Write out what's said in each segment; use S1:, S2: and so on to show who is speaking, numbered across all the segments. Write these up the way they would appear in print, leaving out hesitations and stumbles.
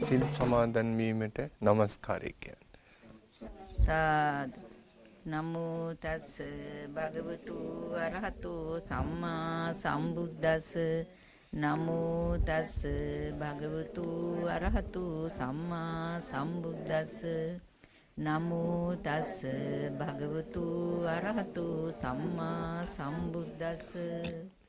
S1: සිල් සමාදන් වීමට নমස්කාරය කියන්නේ.
S2: සාදු. නමෝ තස් භගවතු අරහතෝ සම්මා සම්බුද්දස්ස. නමෝ තස් භගවතු අරහතෝ සම්මා සම්බුද්දස්ස. නමෝ තස් භගවතු අරහතෝ සම්මා සම්බුද්දස්ස.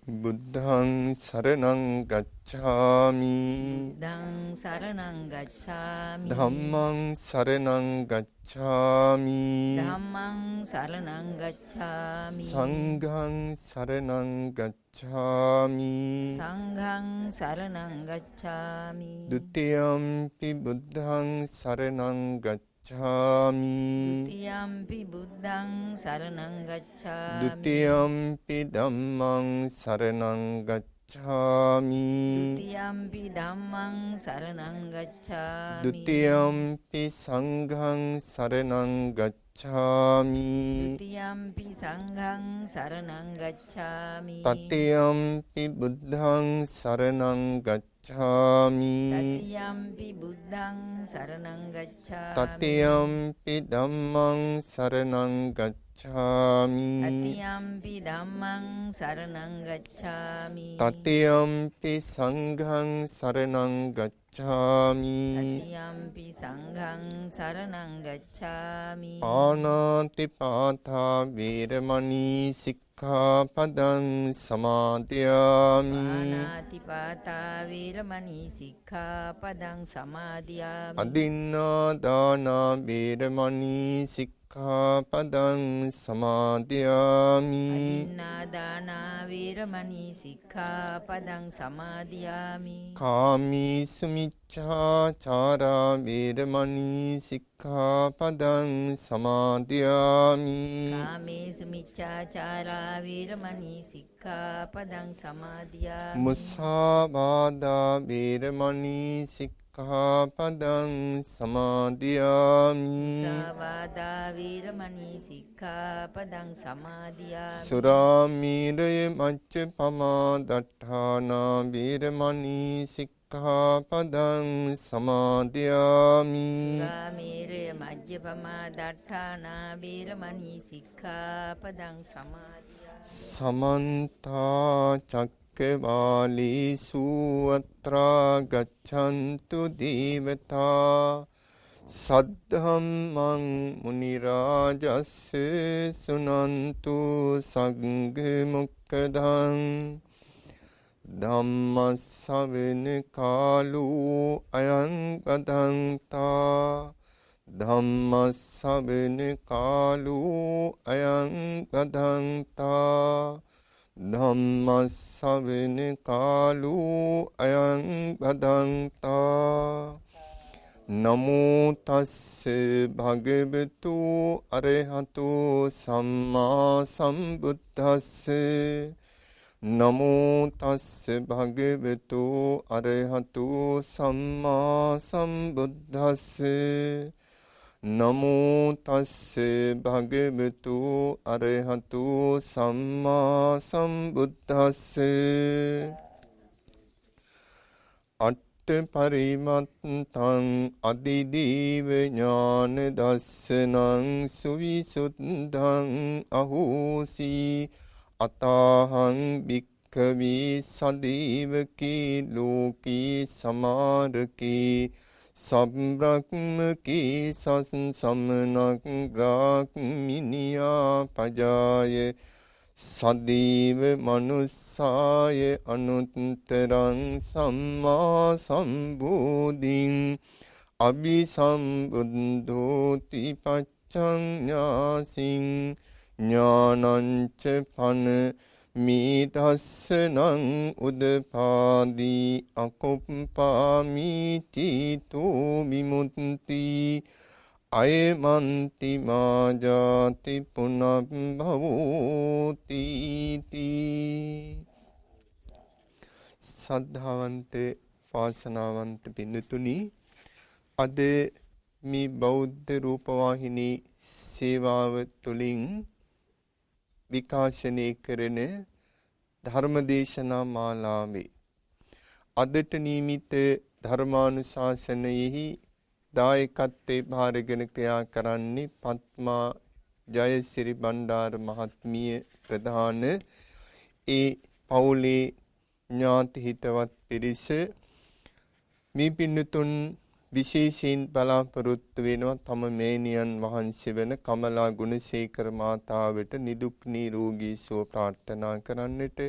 S1: බුද්ධං සරණං ගච්ඡාමි.
S2: බුද්ධං සරණං ගච්ඡාමි.
S1: ධම්මං සරණං ගච්ඡාමි.
S2: ධම්මං සරණං ගච්ඡාමි.
S1: සංඝං සරණං ගච්ඡාමි.
S2: සංඝං සරණං ගච්ඡාමි.
S1: ဒ ුතියම්පි බුද්ධං සරණං ගච්ඡාමි.
S2: ဒ ුතියම්පි බුද්ධං සරණං ගච්ඡාමි.
S1: ဒ ුතියම්පි ධම්මං සරණං ගච්ඡාමි.
S2: ဒ ුතියම්පි ධම්මං සරණං ගච්ඡාමි.
S1: ဒ ුතියම්පි සංඝං සරණං ගච්ඡාමි.
S2: ဒ ුතියම්පි සංඝං සරණං ගච්ඡාමි.
S1: තතියම්පි බුද්ධං සරණං ගච්ඡාමි.
S2: තතියම්පි බුද්ධං සරණං ගච්ඡාමි.
S1: තතියම්පි ධම්මං සරණං ගච්ඡාමි.
S2: තතියම්පි ධම්මං සරණං ගච්ඡාමි.
S1: තතියම්පි සංඝං සරණං ගච්ඡාමි.
S2: තතියම්පි සංඝං සරණං ගච්ඡාමි.
S1: පාණාති පාතා වේරමණී සික්ඛාපදං සමාදියාමි.
S2: පාණාතිපාතා වීරමණී සික්ඛාපදං සමාදියාමි.
S1: අදින්නා දාන වේරමණී සික්ඛාපදං සමාදියාමි.
S2: අදින්නාදාන වීරමණී සික්ඛාපදං සමාදියාමි.
S1: කාමීසු මිච්ඡාචාරා වේරමණී සික්ඛාපදං සමාදියාමි.
S2: කාමේසු මිච්ඡාචාරා වීරමණී සික්ඛාපදං සමාදියාමි.
S1: මුසාවාදා වේරමණී සික්ඛාපදං සමාදියාමි.
S2: සාවාදා වීරමණී සික්ඛාපදං සමාදියාමි.
S1: සුරාමීරය මච්චපමා දට්ඨානා වේරමණී සික්ඛාපදං සමාදියාමි.
S2: සුරාමේරය මජ්ජපමා දට්ඨානා වීරමණී සික්ඛාපදං සමාදියාමි.
S1: සමන්තා චක්කවාලීසු අත්‍රා ගච්ඡන්තු දීවතා සද්ධම්මං මුනි රාජස්ස සුනන්තු සග්ග මොක්ඛදං ධම්ම ශ්‍රවණ කාලෝ අයං බදන්තා ධම්ම ශ්‍රවණ කාලෝ අයං බදන්තා ධම්ම ශ්‍රවණ කාලෝ අයං බදන්තා නමෝ තස්ස භගවතු අරහතෝ සම්මා සම්බුද්දස්ස නමෝ තස්ස භගවතු අරහතෝ සම්මා සම්බුද්දස්ස නමෝ තස්ස භගවතු අරහතෝ සම්මා සම්බුද්දස්ස පරිමත්තං අදිදීව ඥාන දස්සනං සුවිසුද්ධං අහෝසි අතාහං භික්ඛ භික්ඛවේ සදේවකේ ලෝකේ සමාරකේ සම්බ්‍රක්මකේ සම්සමනක් ග්‍රාක්මිනියා පජාය සදේව මනුස්සාය අනුත්තරං සම්මා සම්බෝධින් අභිසම්බුද්ධෝති පච්චඤ්ඤාසින් ඥානංච පන මීතස්සනං උදපාදී අකුප්පාමිති තෝ විමුක්ති අයමන්ති මාජාති පුනබ්භවෝති තී. සද්ධාවන්ත වාසනාවන්ත පින්තුනි, අද මේ බෞද්ධ රූපවාහිනී සේවාව තුළින් විකාශනය කරන ධර්මදේශනා මාලාවේ අදට නියමිත ධර්මානුශාසනයෙහි දායකත්වයේ භාරගෙන ක්‍රියා කරන්නේ පත්මා ජයසිරි බණ්ඩාර මහත්මිය ප්‍රධාන ඒ පවුලේ ඥාති හිතවත් පිරිස. මේ පින්නතුන් විශේෂයෙන් බලාපොරොත්තු වෙනවා තම මේනියන් වහන්සේ වෙන කමලා ගුණසේකර මාතාවට නිදුක් නිරෝගී සුව ප්‍රාර්ථනා කරන්නට,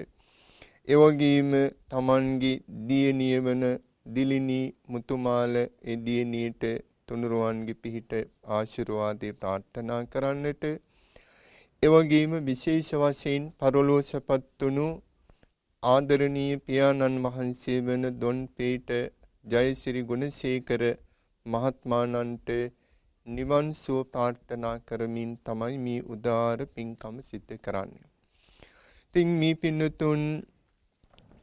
S1: ඒ වගේම තමන්ගේ දියණිය වන දිලිනී මුතුමාල ඒ දියණියට තුනුරුවන්ගේ පිහිට ආශිර්වාදේ ප්‍රාර්ථනා කරන්නට, ඒ වගේම විශේෂ වශයෙන් පරලෝසපත් වුණු ආදරණීය පියාණන් වහන්සේ වන දොන්පේට ජයසිරි ගුණසේකර මහත්මාණන්ට නිවන් සුව ප්‍රාර්ථනා කරමින් තමයි මේ උදාර පින්කම සිද්ධ කරන්නේ. ඉතින් මේ පින්නතුන්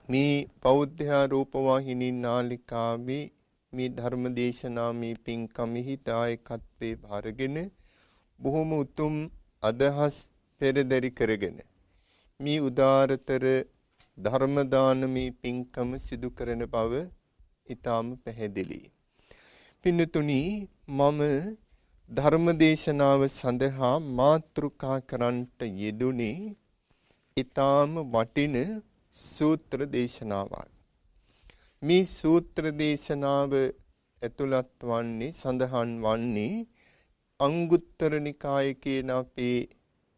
S1: මේ බෞද්ධ රූපවාහිනී නාලිකාවේ මේ ධර්ම දේශනා මේ පින්කමෙහි දායකත්වයේ භාරගෙන බොහොම උතුම් අදහස් පෙරදරි කරගෙන මේ උදාරතර ධර්ම දානමේ පින්කම සිදු කරන බව ඊටාම පැහැදිලි. පින්නතුනි, මම ධර්ම දේශනාව සඳහා මාතෘකා කරන්නට යෙදුනේ ඊටාම වටින සූත්‍ර දේශනාවක්. මේ සූත්‍ර දේශනාව ඇතුළත් වන්නේ සඳහන් වන්නේ අංගුත්තර නිකායේ කියන අපේ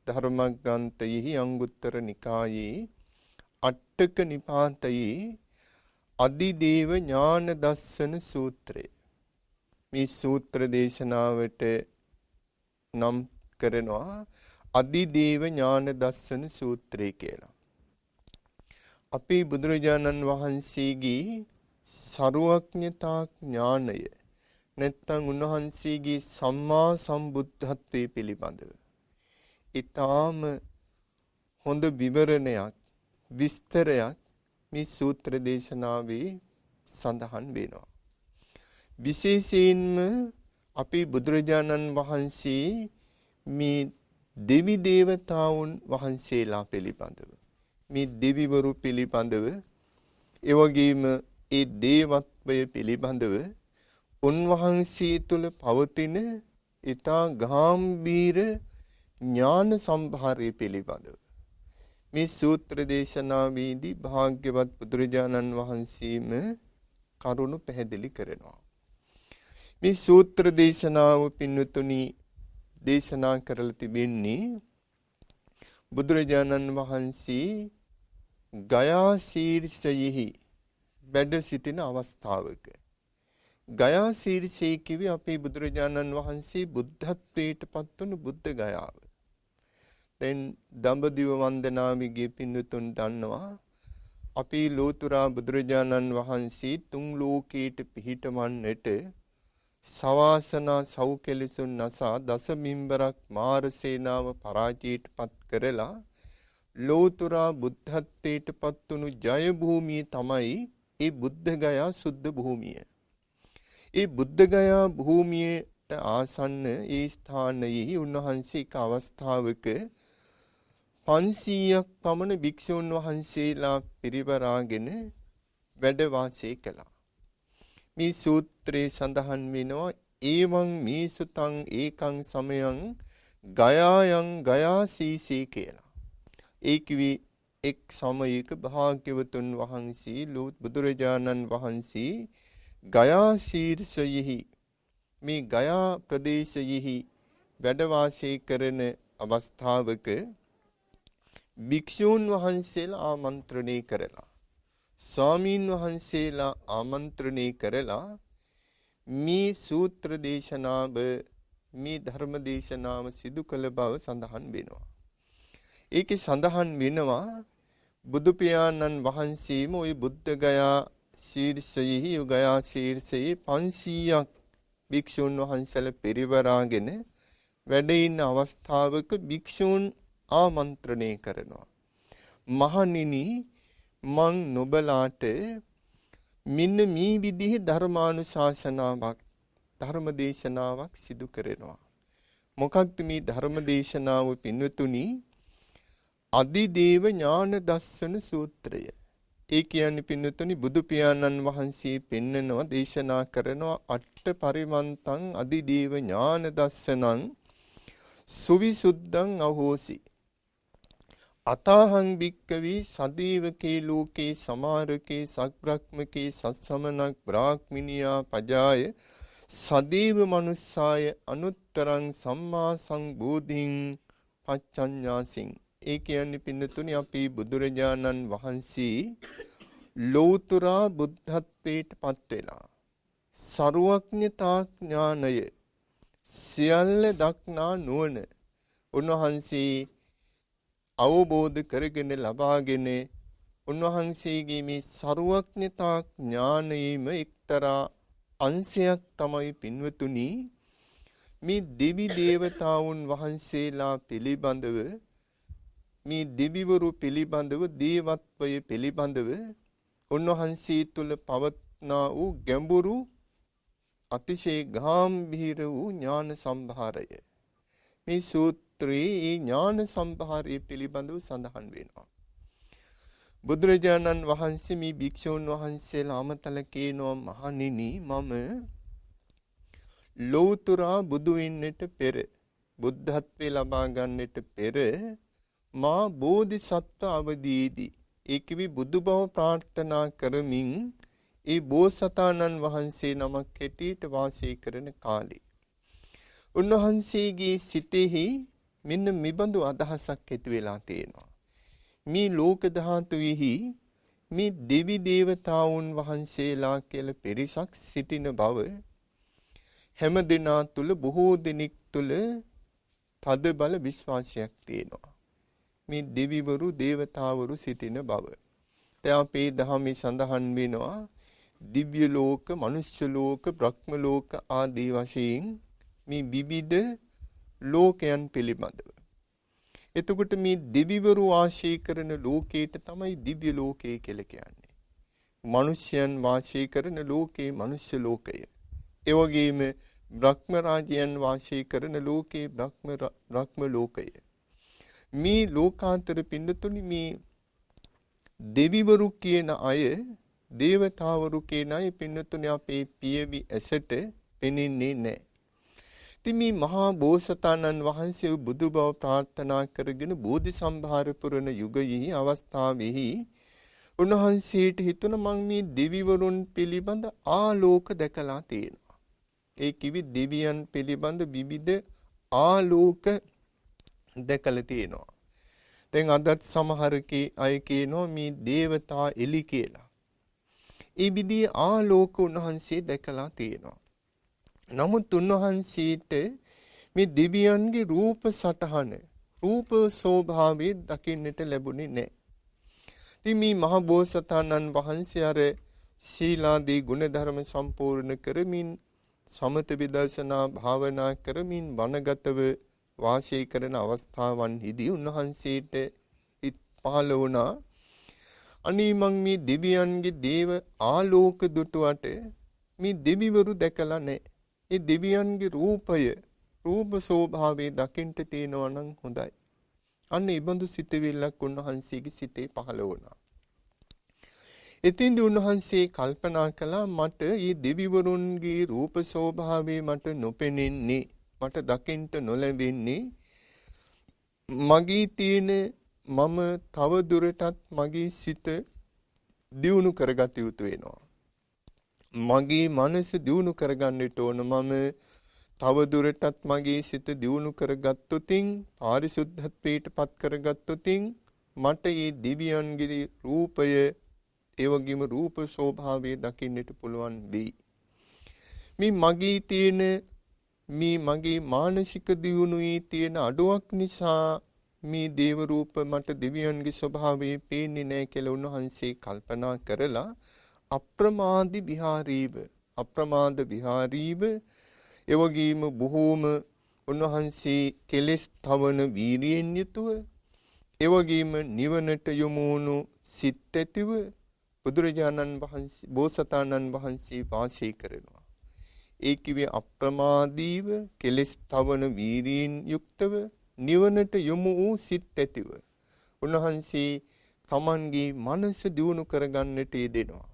S1: ධර්ම ග්‍රන්ථයෙහි අංගුත්තර නිකායේ අට්ඨක නිපාතයේ අදිදේව ඥාන දස්සන සූත්‍රය. මේ සූත්‍ර දේශනාවට නම් කරනවා අදිදේව ඥාන දස්සන සූත්‍රය කියලා. අපේ බුදුරජාණන් වහන්සේගේ සරුවඥතා ඥානය නැත්නම් උන්වහන්සේගේ සම්මා සම්බුද්ධත්වයේ පිළිබඳව ඊටාම හොඳ විවරණයක් විස්තරයක් මේ සූත්‍ර දේශනාවේ සඳහන් වෙනවා. විශේෂයෙන්ම අපේ බුදුරජාණන් වහන්සේ මේ දෙවි දේවතාවුන් වහන්සේලා පිළිබඳව, මේ දෙවිවරු පිළිබඳව, ඒ වගේම ඒ දේවත්වය පිළිබඳව උන්වහන්සේ තුළ පවතින ඊටා ගාම්භීර ඥාන සම්භාරය පිළිබඳව මේ සූත්‍ර දේශනාවේදී භාග්‍යවත් බුදුරජාණන් වහන්සේම කරුණු පැහැදිලි කරනවා. මේ සූත්‍ර දේශනාව පින්වතුනි දේශනා කරලා තිබෙන්නේ බුදුරජාණන් වහන්සේ ගයා ශීර්ෂයෙහි වැඩ සිටින අවස්ථාවක. ගයා ශීර්ෂය කිවි අපේ බුදුරජාණන් වහන්සේ බුද්ධත්වයට පත්වුණු බුද්ධ ගයාව. දැන් දඹදිව වන්දනාවිගේ පින්වතුන් දන්නවා අපේ ලෝතුරා බුදුරජාණන් වහන්සේ තුන් ලෝකයට පිහිටවන්නට සවාසනා සෞකෙලසුන් නසා දසමින්බරක් මාර සේනාව පරාජයට පත් කරලා ලෝතුරා බුද්ධත්වයට පත්වුණු ජය භූමිය තමයි ඒ බුද්ධ ගයා සුද්ධ භූමිය. ඒ බුද්ධ ගයා භූමියට ආසන්න ඒ ස්ථානයේ උන්වහන්සේ එක් අවස්ථාවක 500ක් පමණ භික්ෂුන් වහන්සේලා පිරිවරාගෙන වැඩ වාසය කළා. මේ සූත්‍රයේ සඳහන් වෙනවා ඒවං මේසුතං ඒකං සමයං ගයායන් ගයා සීසී කියලා. ඒ කිවි එක් සමයක භාග්‍යවතුන් වහන්සේ ලෝත් බුදුරජාණන් වහන්සේ ගයා ශීර්ෂයෙහි මේ ගයා ප්‍රදේශයෙහි වැඩ වාසය කරන අවස්ථාවක භික්ෂූන් වහන්සේලා ආමන්ත්‍රණය කරලා ස්වාමීන් වහන්සේලා ආමන්ත්‍රණය කරලා මේ සූත්‍ර දේශනාව මේ ධර්ම දේශනාව සිදු කළ බව සඳහන් වෙනවා. ඒකේ සඳහන් වෙනවා බුදු පියාණන් වහන්සේම ওই බුද්ධ ගයා ශීර්ෂයෙහි ගයා ශීර්ෂයේ 500ක් භික්ෂුන් වහන්සේලා පරිවරාගෙන වැඩ ඉන්න අවස්ථාවක භික්ෂූන් ආමන්ත්‍රණය කරනවා. මහණෙනි මං නොබලාට මෙන්න මේ විදිහේ ධර්මානුශාසනාවක් ධර්ම දේශනාවක් සිදු කරනවා. මොකක්ද මේ ධර්ම දේශනාව පින්වතුනි? අදිදේව ඥාන දස්සන සූත්‍රය. ඒ කියන්නේ පින්වතුනි බුදු පියාණන් වහන්සේ පෙන්නනවා දේශනා කරනවා අට්ඨ පරිමන්තං අදිදේව ඥාන දස්සනං සුවිසුද්ධං අහෝසි අතාහං භික්කවී සදීවකේ ලෝකේ සමාරකේ සග්‍රක්මකේ සත්සමනක් බ්‍රාහ්මනියා පජාය සදීව මනුස්සාය අනුත්තරං සම්මා සංබෝධින් පච්චඤ්ඤාසින්. ඒ කියන්නේ පින්නතුනි අපි බුදුරජාණන් වහන්සේ ලෞතුරා බුද්ධත්වයට පත් වෙලා සර්වඥතා ඥානය සියල්ල දක්නා නුවණ උන්වහන්සේ අවබෝධ කරගෙන ලබාගෙන උන්වහන්සේගේ මේ සර්වඥතා ඥානයේම එක්තරා අංශයක් තමයි පින්වතුනි මේ දෙවි දේවතාවුන් වහන්සේලා පිළිබඳව මේ දෙවිවරු පිළිබඳව දේවත්වය පිළිබඳව උන්වහන්සේ තුල පවත්නා වූ ගැඹුරු අතිශය ගාම්භීර වූ ඥාන සම්භාරය මේ සූත්‍රයේ ඥාන සම්භාරය පිළිබඳව සඳහන් වෙනවා. බුදුරජාණන් වහන්සේ මේ භික්ෂුන් වහන්සේලා අමතල කියනවා මහණෙනි මම ලෞතුරා බුදු වෙන්නට පෙර බුද්ධත්වේ ලබා ගන්නට පෙර මා බෝධිසත්ව අවදීදී ඒකෙවි බුදු බව ප්‍රාර්ථනා කරමින් ඒ බෝසතාණන් වහන්සේ නමක් හැටියට වාසය කරන කාලේ උන්වහන්සේගේ සිතෙහි මෙන්න මෙබඳු අදහසක් ඇති වෙලා තියෙනවා. මේ ලෝක ධාතුෙහි මේ දෙවි දේවතාවුන් වහන්සේලා කියලා පිරිසක් සිටින බව හැම දිනා තුල බොහෝ දෙනෙක් තුල තද බල විශ්වාසයක් තියෙනවා. මේ දෙවිවරු දේවතාවරු සිටින බව. දැන් අපේ ධර්මයේ සඳහන් වෙනවා දිව්‍ය ලෝක, මනුෂ්‍ය ලෝක, බ්‍රහ්ම ලෝක ආදී වශයෙන් මේ විවිධ ලෝකයන් පිළිබඳව. එතකොට මේ දෙවිවරු වාසය කරන ලෝකයට තමයි දිව්‍ය ලෝකය කියලා කියන්නේ. මනුෂ්‍යයන් වාසය කරන ලෝකේ මනුෂ්‍ය ලෝකය. ඒ වගේම බ්‍රහ්ම රාජයන් වාසය කරන ලෝකේ බ්‍රහ්ම ලෝකය. මේ ලෝකාන්තර පින්නතුනි මේ දෙවිවරු කියන අය දේවතාවරු කියන අය පින්නතුනි අපේ පියවි ඇසට පෙනෙන්නේ නැහැ. ඉතින් මේ මහා බෝසතාණන් වහන්සේ බුදු බව ප්‍රාර්ථනා කරගෙන බෝධි සම්භාර පුරන යුගයේ අවස්ථාවෙහි උන්වහන්සේට හිතුණ මම මේ දෙවිවරුන් පිළිබඳ ආලෝක දැකලා තියෙනවා. ඒ කිවි දෙවියන් පිළිබඳ විවිධ ආලෝක දැකලා තියෙනවා. දැන් අදත් සමහර අය කියනවා මේ දේවතා එලි කියලා. ඒ විදිහේ ආලෝක උන්වහන්සේ දැකලා තියෙනවා. නමුත් උන්වහන්සේට මේ දෙවියන්ගේ රූප සටහන රූප ස්වභාවය දකින්නට ලැබුණේ නැහැ. ඉතින් මේ මහ බෝසතාණන් වහන්සේ අර ශීලාදී ගුණධර්ම සම්පූර්ණ කරමින් සමත විදර්ශනා භාවනා කරමින් වනගතව වාසය කරන අවස්ථාවන්හිදී උන්වහන්සේට පහළ වුණා අනේ මං මේ දෙවියන්ගේ දේව ආලෝක දුටුවට මේ දෙවිවරු දැකලා නැහැ. ඒ දෙවියන්ගේ රූපය රූප ස්වභාවය දකින්ට තියෙනවා නම් හොඳයි. අන්න ඒ බඳු සිතවිල්ලක් උන්වහන්සේගේ සිතේ පහළ වුණා. එතින්දී උන්වහන්සේ කල්පනා කළා මට මේ දෙවිවරුන්ගේ රූප ස්වභාවය මට නොපෙනෙන්නේ මට දකින්ට නොලැබෙන්නේ මගේ තියෙන මම තව දුරටත් මගේ සිත දියුණු කරගත යුතු වෙනවා. මගේ මනස දියුණු කරගන්නට ඕන. මම තව දුරටත් මගේ සිත දියුණු කරගත්තොතින්, පාරිශුද්ධත්වයට පත් කරගත්තොතින් මට මේ දිව්‍යයන්ගේ රූපය, ඒ වගේම රූප ස්වභාවය දකින්නට පුළුවන් වෙයි. මේ මගේ තියෙන මේ මගේ මානසික දියුණුවේ තියෙන අඩුවක් නිසා මේ දේව රූප මට දිව්‍යයන්ගේ ස්වභාවය පේන්නේ නැහැ කියලා උන්වහන්සේ කල්පනා කරලා අප්‍රමාද විහාරීව ඒ වගේම බොහෝම උන්වහන්සේ කෙලෙස් තවන වීරියෙන් යුතුව ඒ වගේම නිවනට යොමු වුණු සිත් ඇතිව බුදුරජාණන් වහන්සේ බෝසතාණන් වහන්සේ වාසය කරනවා. ඒ කිව්වේ අප්‍රමාදීව කෙලෙස් තවන වීරියෙන් යුක්තව නිවනට යොමු වූ සිත් ඇතිව උන්වහන්සේ තමන්ගේ මනස දියුණු කරගන්නට යෙදෙනවා.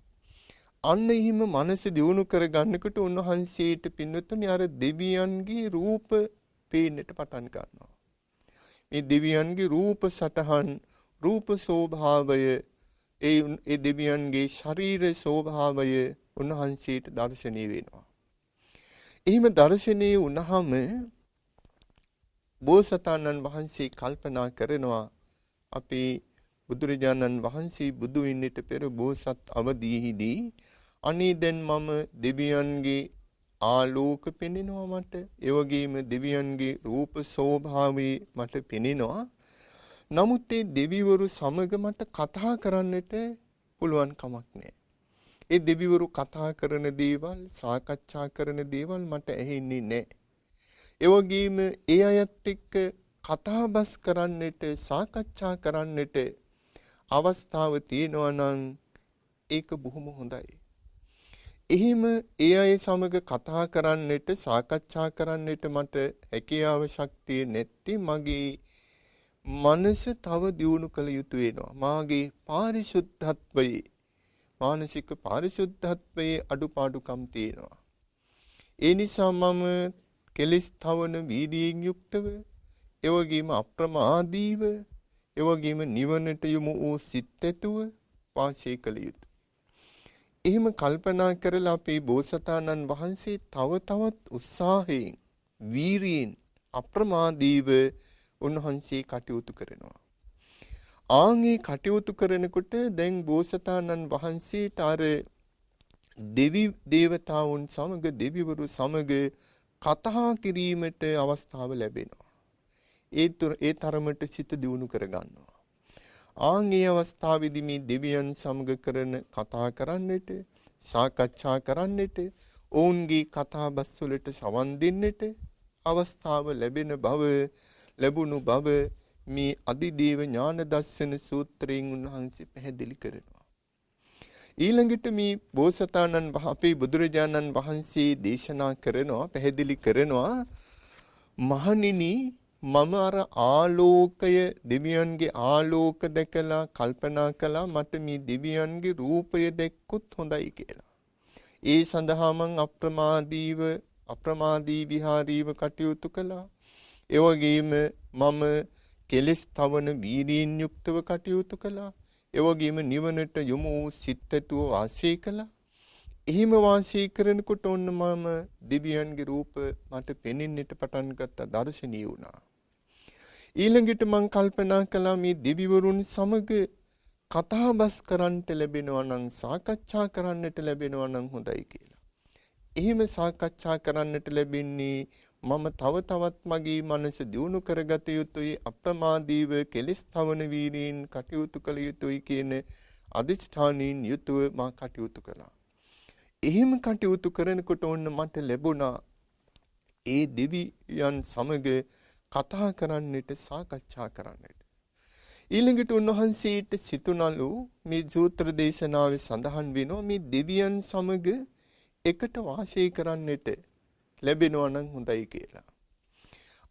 S1: අන්න එහෙම මනස දියුණු කරගන්නකොට උන්වහන්සේට පින්නතුනි අර දෙවියන්ගේ රූප පේන්නට පටන් ගන්නවා. මේ දෙවියන්ගේ රූප සටහන්, රූප ස්වභාවය, ඒ දෙවියන්ගේ ශරීර ස්වභාවය උන්වහන්සේට දර්ශනීය වෙනවා. එහෙම දර්ශනීය වුණාම බෝසතාණන් වහන්සේ කල්පනා කරනවා අපේ බුදුරජාණන් වහන්සේ බුදු වෙන්නට පෙර බෝසත් අවදීහිදී අනේ දැන් මම දෙවියන්ගේ ආලෝක පෙනෙනවා මට, ඒ වගේම දෙවියන්ගේ රූප ස්වභාවය මට පෙනෙනවා. නමුත් ඒ දෙවිවරු සමග මට කතා කරන්නට පුළුවන් කමක් නැහැ. ඒ දෙවිවරු කතා කරන දේවල්, සාකච්ඡා කරන දේවල් මට ඇහෙන්නේ නැහැ. ඒ වගේම ඒ අයත් එක්ක කතා බස් කරන්නට, සාකච්ඡා කරන්නට අවස්ථාව තියෙනවා නම් ඒක බොහොම හොඳයි. එහෙම ඒ අය සමග කතා කරන්නට, සාකච්ඡා කරන්නට මට හැකියාව ශක්තිය නැති මගේ මනස තව දියුණු කළ යුතු වෙනවා. මාගේ පාරිශුද්ධත්වයේ, මානසික පාරිශුද්ධත්වයේ අඩුපාඩුකම් තියෙනවා. ඒ නිසා මම කෙලෙස් තවන වීර්යයෙන් යුක්තව, ඒ වගේම අප්‍රමාදීව, ඒ වගේම නිවනට යොමු වූ සිත් ඇතුව වාසය කළ යුතුයි. එහෙම කල්පනා කරලා අපේ බෝසතාණන් වහන්සේ තව තවත් උත්සාහයෙන්, වීරියෙන්, අප්‍රමාදීව උන්වහන්සේ කටයුතු කරනවා. ආන්ගේ කටයුතු කරනකොට දැන් බෝසතාණන් වහන්සේට අර දෙවි දේවතාවුන් සමග, දෙවිවරු සමග කතා කිරීමට අවස්ථාව ලැබෙනවා. ඒ තරමට සිත දියුණු කරගන්නවා. ආන්ගේ අවස්ථාවේදී මේ දෙවියන් සමග කරන කතා කරන්නට, සාකච්ඡා කරන්නට, ඔවුන්ගේ කතාබස් වලට සවන් දෙන්නට අවස්ථාව ලැබුණු බව මේ අදිදේව ඥාන දර්ශන සූත්‍රයෙන් උන්වහන්සේ පැහැදිලි කරනවා. ඊළඟට මේ බෝසතාණන් අපේ බුදුරජාණන් වහන්සේ දේශනා කරනවා, පැහැදිලි කරනවා, මහණෙනි මම අර ආලෝකය, දෙවියන්ගේ ආලෝක දැකලා කල්පනා කළා මට මේ දෙවියන්ගේ රූපය දැක්කොත් හොඳයි කියලා. ඒ සඳහා මං අප්‍රමාදී විහාරීව කටයුතු කළා. ඒ වගේම මම කෙලෙස් තවන වීර්යයෙන් යුක්තව කටයුතු කළා. ඒ වගේම නිවනට යොමු වූ සිත් ඇතුව වාසය කළා. එහෙම වාසය කරනකොට ඔන්න මම දෙවියන්ගේ රූප මට පෙනෙන්නට පටන් ගත්තා, දර්ශනීය වුණා. ඊළඟට මං කල්පනා කළා මේ දෙවිවරුන් සමග කතාබස් කරන්නට ලැබෙනවා නම්, සාකච්ඡා කරන්නට ලැබෙනවා නම් හොඳයි කියලා. එහෙම සාකච්ඡා කරන්නට ලැබෙන්නේ මම තව තවත් මගේ මනස දියුණු කරගත යුතුයි, අප්‍රමාදීව කෙලෙස් තවන වීර්යයෙන් කටයුතු කළ යුතුයි කියන අදිෂ්ඨානයෙන් යුතුව මා කටයුතු කළා. එහෙම කටයුතු කරනකොට ඔන්න මට ලැබුණා ඒ දෙවියන් සමග කතා කරන්නට, සාකච්ඡා කරන්නට. ඊළඟට උන්වහන්සේට සිතුනලු මේ සූත්‍ර දේශනාවේ සඳහන් වෙනවා මේ දෙවියන් සමග එකට වාසය කරන්නට ලැබෙනවා නම් හොඳයි කියලා.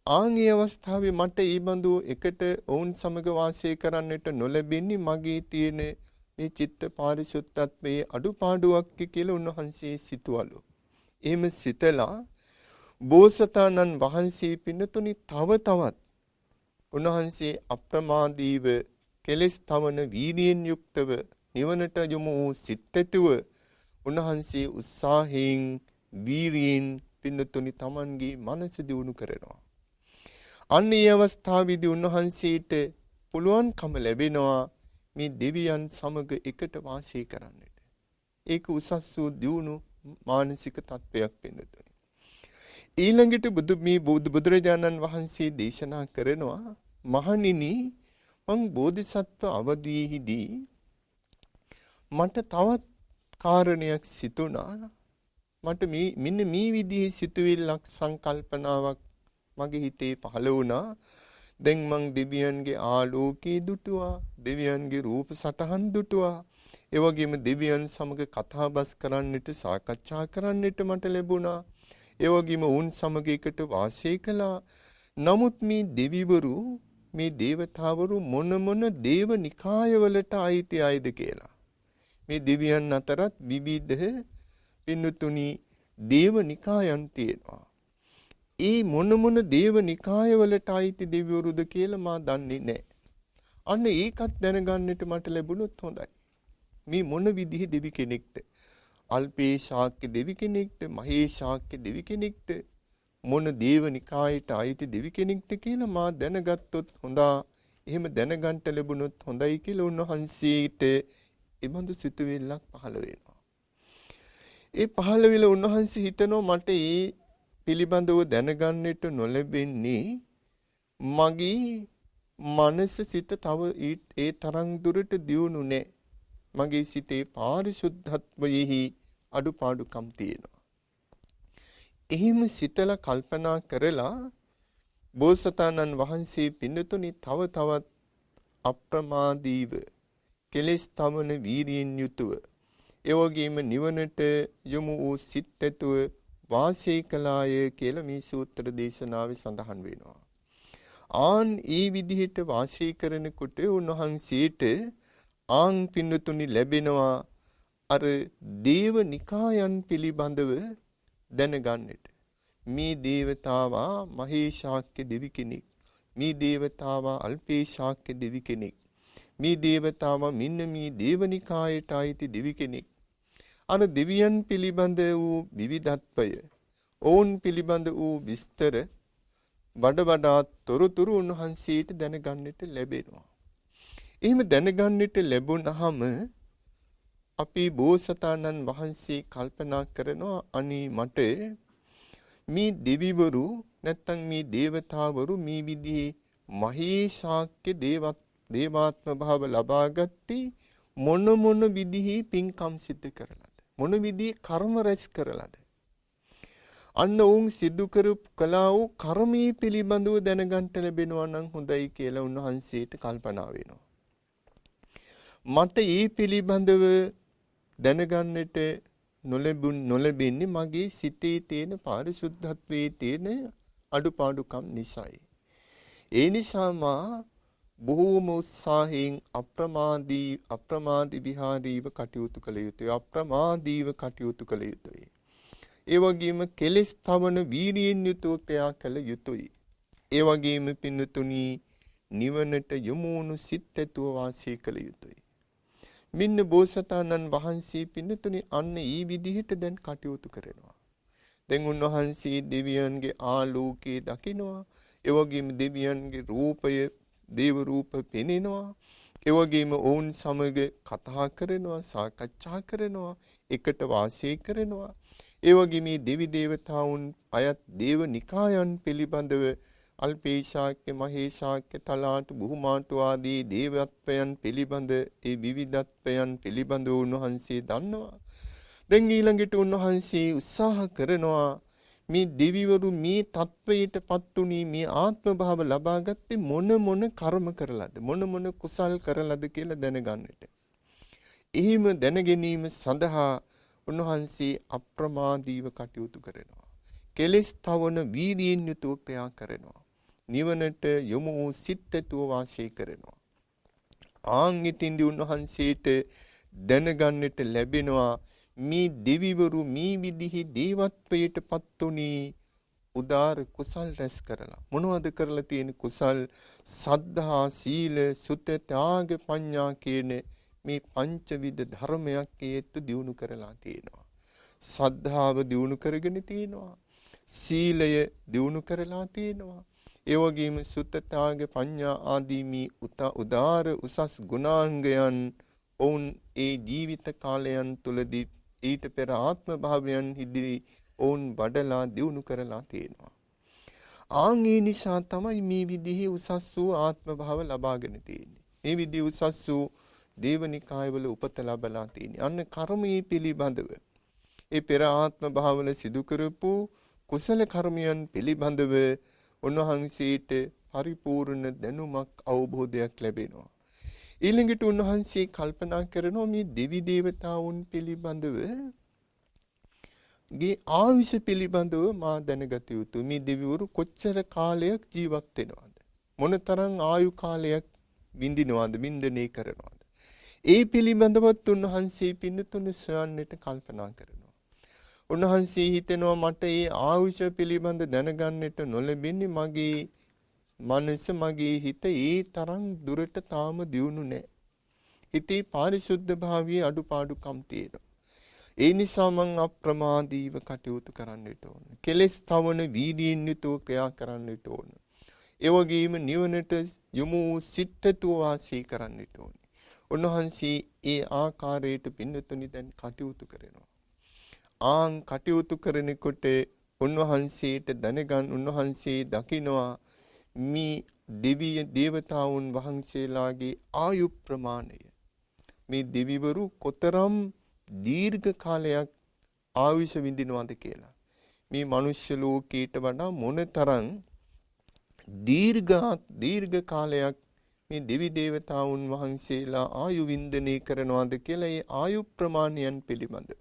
S1: ආන්ගේ අවස්ථාවේ මට ඒ බඳු එකට ඔවුන් සමග වාසය කරන්නට නොලැබෙන්නේ මගේ තියෙන මේ චිත්ත පාරිශුද්ධත්වයේ අඩුපාඩුවක් කියලා උන්වහන්සේ සිතුවලු. එහෙම සිතලා බෝසතාණන් වහන්සේ පින්නතුනි තව තවත් උන්වහන්සේ අප්‍රමාදීව කෙලෙස් තවන වීර්යයෙන් යුක්තව නිවනට යොමු වූ සිත් ඇතුව උන්වහන්සේ උත්සාහයෙන් වීර්යයෙන් පින්නතුනි තමන්ගේ මනස දියුණු කරනවා. අන්න ඒ අවස්ථාවේදී උන්වහන්සේට පුළුවන්කම ලැබෙනවා මේ දෙවියන් සමග එකට වාසය කරන්නට. ඒක උසස් වූ දියුණු මානසික තත්වයක් පින්නතුනි. ඊළඟට බුදුරජාණන් වහන්සේ දේශනා කරනවා මහණෙනි මං බෝධිසත්ව අවදීෙහිදී මට තවත් කාරණයක් සිතුණා. මට මෙන්න මේ විදිහේ සිතුවිල්ලක් සංකල්පනාවක් මගේ හිතේ පහළ වුණා. දැන් මං දෙවියන්ගේ ආලෝකයේ දුටුවා, දෙවියන්ගේ රූප සටහන් දුටුවා. ඒ වගේම දෙවියන් සමග කතාබස් කරන්නට, සාකච්ඡා කරන්නට මට ලැබුණා. ඒ වගේම වුන් සමග එකට වාසය කළා. නමුත් මේ දෙවිවරු, මේ දේවතාවරු මොන දේව නිකායවලට අයිති අයද කියලා. මේ දෙවියන් අතරත් විවිධ පින්නතුනි දේව නිකායන් තියෙනවා. ඒ මොන දේව නිකායවලට අයිති දෙවිවරුද කියලා මා දන්නේ නැහැ. අන්න ඒකත් දැනගන්නට මට ලැබුණොත් හොඳයි. මේ මොන විදිහේ දෙවි කෙනෙක්ද? අල්පේ ශාක්‍ය දෙවි කෙනෙක්ද? මහේ ශාක්‍ය දෙවි කෙනෙක්ද? මොන දේව නිකායට අයිති දෙවි කෙනෙක්ද කියලා මා දැනගත්තොත් හොඳා. එහෙම දැනගන්න ලැබුණොත් හොඳයි කියලා උන්වහන්සේට එබඳු සිතුවිල්ලක් පහළ වෙනවා. ඒ පහළ වෙලා උන්වහන්සේ හිතනවා මට ඒ පිළිබඳව දැනගන්නට නොලැබෙන්නේ මගේ මනස සිත තව ඒ තරම් දුරට දියුණු නැහැ. මගේ සිතේ පාරිශුද්ධත්වයෙහි අඩුපාඩුකම් තියෙනවා. එහෙම සිතලා කල්පනා කරලා බෝසතාණන් වහන්සේ පින්නතුනි තව තවත් අප්‍රමාදීව කෙලෙස් තමන වීරියෙන් යුතුව ඒ වගේම නිවනට යොමු වූ සිත් ඇතුව වාසය කළාය කියලා මේ සූත්‍ර දේශනාවේ සඳහන් වෙනවා. ආන් ඒ විදිහට වාසය කරනකොට උන්වහන්සේට ආන් පින්නතුනි ලැබෙනවා අර දේව නිකායන් පිළිබඳව දැනගන්නට. මේ දේවතාවා මහේ ශාක්‍ය දෙවි කෙනෙක්. මේ දේවතාවා අල්පේ ශාක්‍ය දෙවි කෙනෙක්. මේ දේවතාවා මෙන්න මේ දේවනිකායට අයිති දෙවි කෙනෙක්. අර දෙවියන් පිළිබඳ වූ විවිධත්වය, ඔවුන් පිළිබඳ වූ විස්තර වඩා තොරතුරු උන්වහන්සේට දැනගන්නට ලැබෙනවා. එහෙම දැනගන්නට ලැබුණාම අපි බෝසතාණන් වහන්සේ කල්පනා කරනවා අනේ මට මේ දෙවිවරු නැත්තම් මේ දේවතාවරු මේ විදිහේ මහේ ශාක්‍ය දේවාත්ම භාව ලබාගත්තේ මොන විදිහේ පින්කම් සිද්ධ කරලාද? මොන විදිහේ කර්ම රැස් කරලාද? අන්න උන් සිදු කරපු කළා වූ කර්මයේ පිළිබඳව දැනගන්න ලැබෙනවා නම් හොඳයි කියලා උන්වහන්සේට කල්පනා වෙනවා. මට මේ පිළිබඳව දැනගන්නට නොලැබෙන්නේ මගේ සිතේ තියෙන පාරිශුද්ධත්වයේ තියෙන අඩුපාඩුකම් නිසායි. ඒ නිසා මා බොහෝම උත්සාහයෙන් අප්‍රමාදී විහාරීව කටයුතු කළ යුතුයි. අප්‍රමාදීව කටයුතු කළ යුතුයි. ඒ වගේම කෙලෙස් තවන වීරියෙන් යුතුව ක්‍රියා කළ යුතුයි. ඒ වගේම පින්නතුණි නිවනට යොමු වුණු සිත් ඇතුව වාසය කළ යුතුයි. මෙන්න බෝසතාණන් වහන්සේ පින්නතුණි අන්න ඊ විදිහට දැන් කටයුතු කරනවා. දැන් උන්වහන්සේ දෙවියන්ගේ ආලෝකයේ දකිනවා. ඒ වගේම දෙවියන්ගේ රූපය දේව රූප පෙනෙනවා. ඒ වගේම ඔවුන් සමග කතා කරනවා, සාකච්ඡා කරනවා, එකට වාසය කරනවා. ඒ වගේම මේ දෙවි දේවතාවුන් අයත් දේව නිකායන් පිළිබඳව අල්පේ ශාක්‍ය, මහේ ශාක්‍ය, තලාට, බුහුමාට ආදී දේවත්වයන් පිළිබඳ ඒ විවිධත්වයන් පිළිබඳව උන්වහන්සේ දන්නවා. දැන් ඊළඟට උන්වහන්සේ උත්සාහ කරනවා මේ දෙවිවරු මේ තත්වයටපත් උනේ මේ ආත්ම භාව ලබාගත්තේ මොන කර්ම කරලාද, මොන කුසල් කරලාද කියලා දැනගන්නට. එහෙම දැන ගැනීම සඳහා උන්වහන්සේ අප්‍රමාදීව කටයුතු කරනවා. කෙලෙස් තවන වීර්යයෙන් යුතුව ක්‍රියා කරනවා. නිවනට යොමු වූ සිත් ඇතුව වාසය කරනවා. ආන් ඉතින්දී උන්වහන්සේට දැනගන්නට ලැබෙනවා මේ දෙවිවරු මේ විදිහේ දේවත්වයට පත් උනේ උදාර කුසල් රැස් කරලා මොනවද කරලා තියෙන කුසල් සද්ධා සීල සුත ත්‍යාග ප්‍රඥා කියන මේ පංචවිධ ධර්මයක් හේතු දියුණු කරලා තියෙනවා. සද්ධාව දියුණු කරගෙන තියෙනවා. සීලය දියුණු කරලා තියෙනවා. ඒ වගේම සුත ත්‍යාග ප්‍රඥා ආදී මේ උදාර උසස් ගුණාංගයන් ඔවුන් ඒ ජීවිත කාලයන් තුලදී ඊට පෙර ආත්ම භාවයන් හිදී ඔවුන් වඩලා දියුණු කරලා තියෙනවා. ඒ නිසා තමයි මේ විදිහේ උසස් වූ ආත්ම භාව ලබාගෙන තියෙන්නේ. මේ විදිහේ උසස් වූ දේවනිකායවල උපත ලැබලා තියෙන්නේ. අන්න කර්මයේ පිළිබඳව ඒ පෙර ආත්ම භාවවල සිදු කරපු කුසල කර්මයන් පිළිබඳව උන්වහන්සේට පරිපූර්ණ දැනුමක් අවබෝධයක් ලැබෙනවා. ඊළඟට උන්වහන්සේ කල්පනා කරනවා මේ දෙවි දේවතාවුන් පිළිබඳව ගේ ආයුෂ පිළිබඳව මා දැනගත යුතුයි. මේ දෙවිවරු කොච්චර කාලයක් ජීවත් වෙනවද? මොනතරම් ආයු කාලයක් විඳිනවද? වින්දනය කරනවද? ඒ පිළිබඳවත් උන්වහන්සේ පින්නතුන සොයන්නට කල්පනා කරනවා. උන්වහන්සේ හිතනවා මට ඒ ආයුෂ පිළිබඳ දැනගන්නට නොලැබෙන්නේ මගේ මනස මගේ හිත ඒ තරම් දුරට තාම දියුණු නැහැ. හිතේ පාරිශුද්ධ භාවයේ අඩුපාඩුකම් තියෙනවා. ඒ නිසා මං අප්‍රමාදීව කටයුතු කරන්නට ඕන. කෙලෙස් තවන වීර්යයෙන් යුතුව ක්‍රියා කරන්නට ඕන. ඒ වගේම නිවනට යොමු සිතට වාසය කරන්නට ඕන. උන්වහන්සේ ඒ ආකාරයට පින්නතුනි දැන් කටයුතු කරනවා. කටයුතු කරනකොට උන්වහන්සේට උන්වහන්සේ දකිනවා මේ දෙවිය දේවතාවුන් වහන්සේලාගේ ආයු ප්‍රමාණය. මේ දෙවිවරු කොතරම් දීර්ඝ කාලයක් ආයුෂ විඳිනවද කියලා. මේ මනුෂ්‍ය ලෝකයට වඩා මොනතරම් දීර්ඝ කාලයක් මේ දෙවි දේවතාවුන් වහන්සේලා ආයු වින්දනය කරනවද කියලා ඒ ආයු ප්‍රමාණයන් පිළිබඳ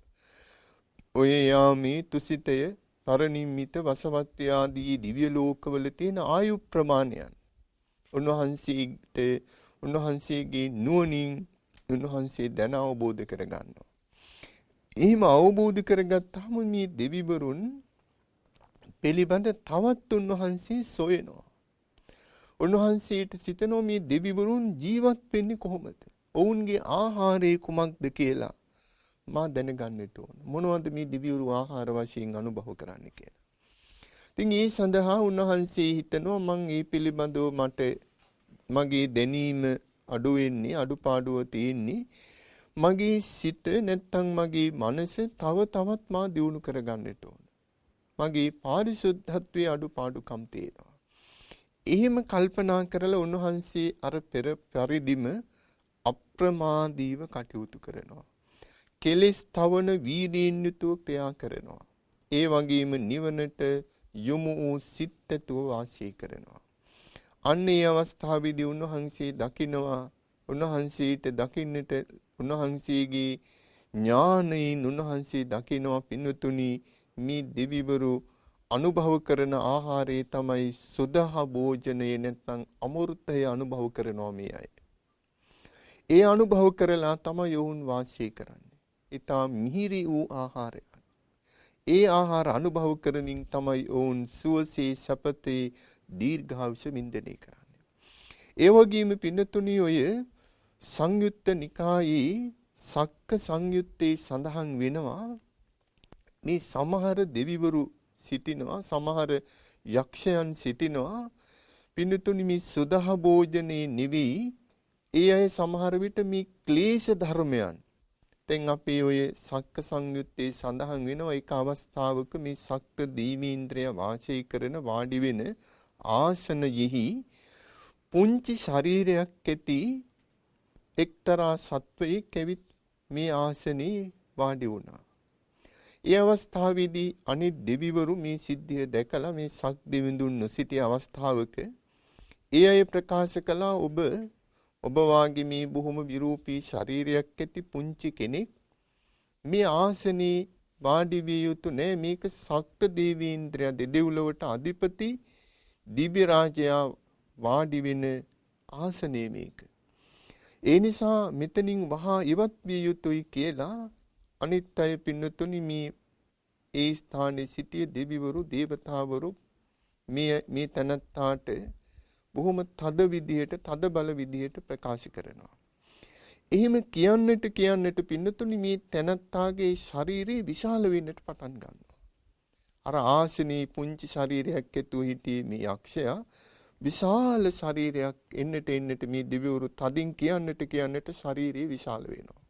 S1: ඔය යාමේ තුසිතය පරිනිම්මිත වසවත්ය ආදී දිව්‍ය ලෝකවල තියෙන ආයු ප්‍රමාණයන් උන්වහන්සේගේ නුවණින් උන්වහන්සේ දැන අවබෝධ කරගන්නවා. එහෙම අවබෝධ කරගත්තාම මේ දෙවිවරුන් පිළිබඳ තවත් උන්වහන්සේ සොයනවා. උන්වහන්සේට සිතනවා මේ දෙවිවරුන් ජීවත් වෙන්නේ කොහොමද? ඔවුන්ගේ ආහාරය කුමක්ද කියලා මා දැනගන්නට ඕන. මොනවද මේ දිව්‍යවරු ආහාර වශයෙන් අනුභව කරන්නේ කියලා. ඉතින් ඒ සඳහා උන්වහන්සේ හිතනවා මං මේ පිළිබඳව මට මගේ දැනීම අඩු වෙන්නේ අඩුපාඩුව තියෙන්නේ මගේ සිත නැත්තම් මගේ මනස තව තවත් මා දියුණු කරගන්නට ඕන. මගේ පාරිශුද්ධත්වයේ අඩුපාඩුකම් තියෙනවා. එහෙම කල්පනා කරලා උන්වහන්සේ අර පෙර පරිදිම අප්‍රමාදීව කටයුතු කරනවා. කෙලෙස් තවන වීර්යයෙන් යුතුව ක්‍රියා කරනවා. ඒ වගේම නිවනට යොමු වූ සිතට වාසය කරනවා. අන්න ඒ අවස්ථාවේදී උන්වහන්සේ දකිනවා උන්වහන්සේට දකින්නට උන්වහන්සේගේ ඥානයෙන් උන්වහන්සේ දකිනවා පින්වතුනි මේ දෙවිවරු අනුභව කරන ආහාරය තමයි සුදහ භෝජනය නැත්නම් අමෘතය අනුභව කරනවා මේ අය. ඒ අනුභව කරලා තමයි යෝන් වාසය කරන්නේ. ඊටා මිහිරි වූ ආහාරය. ඒ ආහාර අනුභව කරමින් තමයි ඔවුන් සුවසේ සපතේ දීර්ඝායුෂ වින්දනය කරන්නේ. ඒ වගේම පින්නතුණි ඔය සංයුත්ත නිකායේ සක්ක සංයුත්තේ සඳහන් වෙනවා මේ සමහර දෙවිවරු සිටිනවා සමහර යක්ෂයන් සිටිනවා පින්නතුණි මේ සුදහ භෝජනේ නෙවි ඒ අය සමහර විට මේ ක්ලේශ ධර්මයන් දැන් අපි ඔය සක්ක සංයුත්තේ සඳහන් වෙනවා එක අවස්ථාවක මේ සක්ක දීවීන්ද්‍රය වාසය කරන වාඩි වෙන ආසනයෙහි පුංචි ශරීරයක් ඇති එක්තරා සත්වයෙක් ඇවිත් මේ ආසනේ වාඩි වුණා. ඒ අවස්ථාවේදී අනිත් දෙවිවරු මේ සිද්ධිය දැකලා මේ සක් දෙවිඳුන් නොසිටි අවස්ථාවක ඒ අය ප්‍රකාශ කළා ඔබ වාගේ මේ බොහොම විරූපී ශරීරයක් ඇති පුංචි කෙනෙක් මේ ආසනේ වාඩි විය යුතු නෑ. මේක සක්ත දේවීන්ද්‍රය දෙදෙව්ලොවට අධිපති දිව්‍ය රාජයා වාඩි වෙන ආසනේ මේක. ඒ නිසා මෙතනින් වහා ඉවත් විය යුතුයි කියලා අනිත් අය පින්නතුනි මේ ඒ ස්ථානයේ සිටිය දෙවිවරු දේවතාවරු මේ තනත්තාට බොහොම තද විදියට තද බල විදියට ප්‍රකාශ කරනවා. එහෙම කියන්නට පින්නතුනි මේ තනත්තාගේ ශරීරය විශාල වෙන්නට පටන් ගන්නවා. අර ආසනී පුංචි ශරීරයක් ඇතුව හිටියේ මේ යක්ෂයා විශාල ශරීරයක් එන්නට මේ දිව්‍යවරු තදින් කියන්නට ශරීරය විශාල වෙනවා.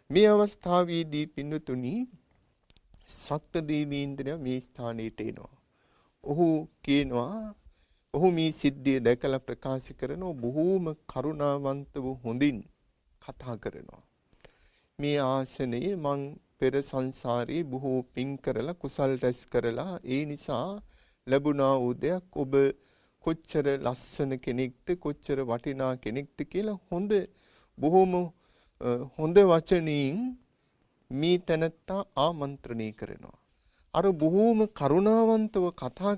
S1: මේ අවස්ථාවේදී පින්නතුනි සක්‍ර දේවීන්ද්‍රය මේ ස්ථානයට එනවා. ඔහු මේ සිද්ධිය දැකලා ප්‍රකාශ කරනවා බොහෝම කරුණාවන්තව හොඳින් කතා කරනවා. මේ ආසනයේ මං පෙර සංසාරේ බොහෝ පින් කරලා කුසල් රැස් කරලා ඒ නිසා ලැබුණා වූ දෙයක් ඔබ කොච්චර ලස්සන කෙනෙක්ද කොච්චර වටිනා කෙනෙක්ද කියලා බොහොම හොඳ වචනින් මේ තැනත්තා ආමන්ත්‍රණය කරනවා. අර බොහෝම කරුණාවන්තව කතා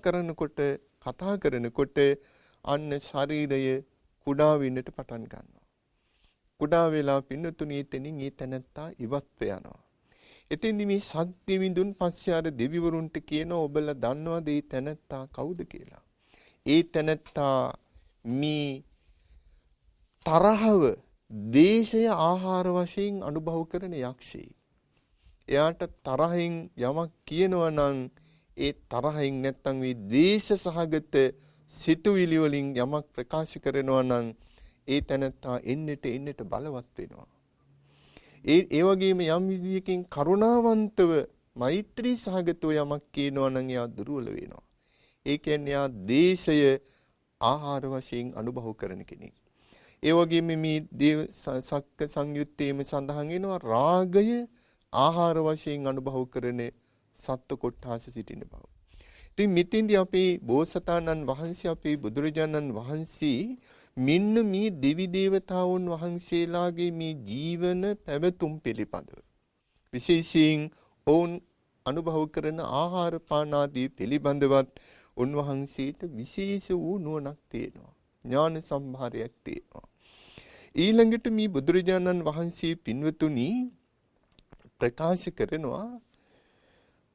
S1: කරනකොට අන්න ශරීරය කුඩා වෙන්නට පටන් ගන්නවා. කුඩා වෙලා පින්නතුණී එතනින් ඒ තැනත්තා ඉවත්ව යනවා. එතෙන්දි මේ සත්‍ය විඳුන් පස්සේ අර දෙවිවරුන්ට කියනවා ඔබලා දන්නවද මේ තැනත්තා කවුද කියලා? ඒ තැනත්තා මේ තරහව දේශය ආහාර වශයෙන් අනුභව කරන යක්ෂයෙක්. එයාට තරහින් යමක් කියනවා නම් ඒ තරහින් නැත්තම් මේ දේශ සහගත සිතුවිලි වලින් යමක් ප්‍රකාශ කරනවා නම් ඒ තැනත්තා එන්නට බලවත් වෙනවා. ඒ වගේම යම් විදියකින් කරුණාවන්තව මෛත්‍රී සහගතව යමක් කියනවා නම් එයා දුර්වල වෙනවා. ඒ කියන්නේ එයා දේශය ආහාර වශයෙන් අනුභව කරන කෙනෙක්. ඒ වගේම මේ සක්ක සංයුත්තේම සඳහන් වෙනවා රාගය ආහාර වශයෙන් අනුභව කරන සත්ව කොට්ටාස සිටින බව. ඉතින් මෙතෙන්දී අපේ බෝසතාණන් වහන්සේ අපේ බුදුරජාණන් වහන්සේ මෙන්න මේ දෙවි දේවතාවුන් වහන්සේලාගේ මේ ජීවන පැවතුම් පිළිබඳව විශේෂයෙන් ඔවුන් අනුභව කරන ආහාර පාන ආදී පිළිබඳවත් උන්වහන්සේට විශේෂ වූ නුවණක් තියෙනවා. ඥාන සම්භාරයක් තියෙනවා. ඊළඟට මේ බුදුරජාණන් වහන්සේ පින්වතුනි ප්‍රකාශ කරනවා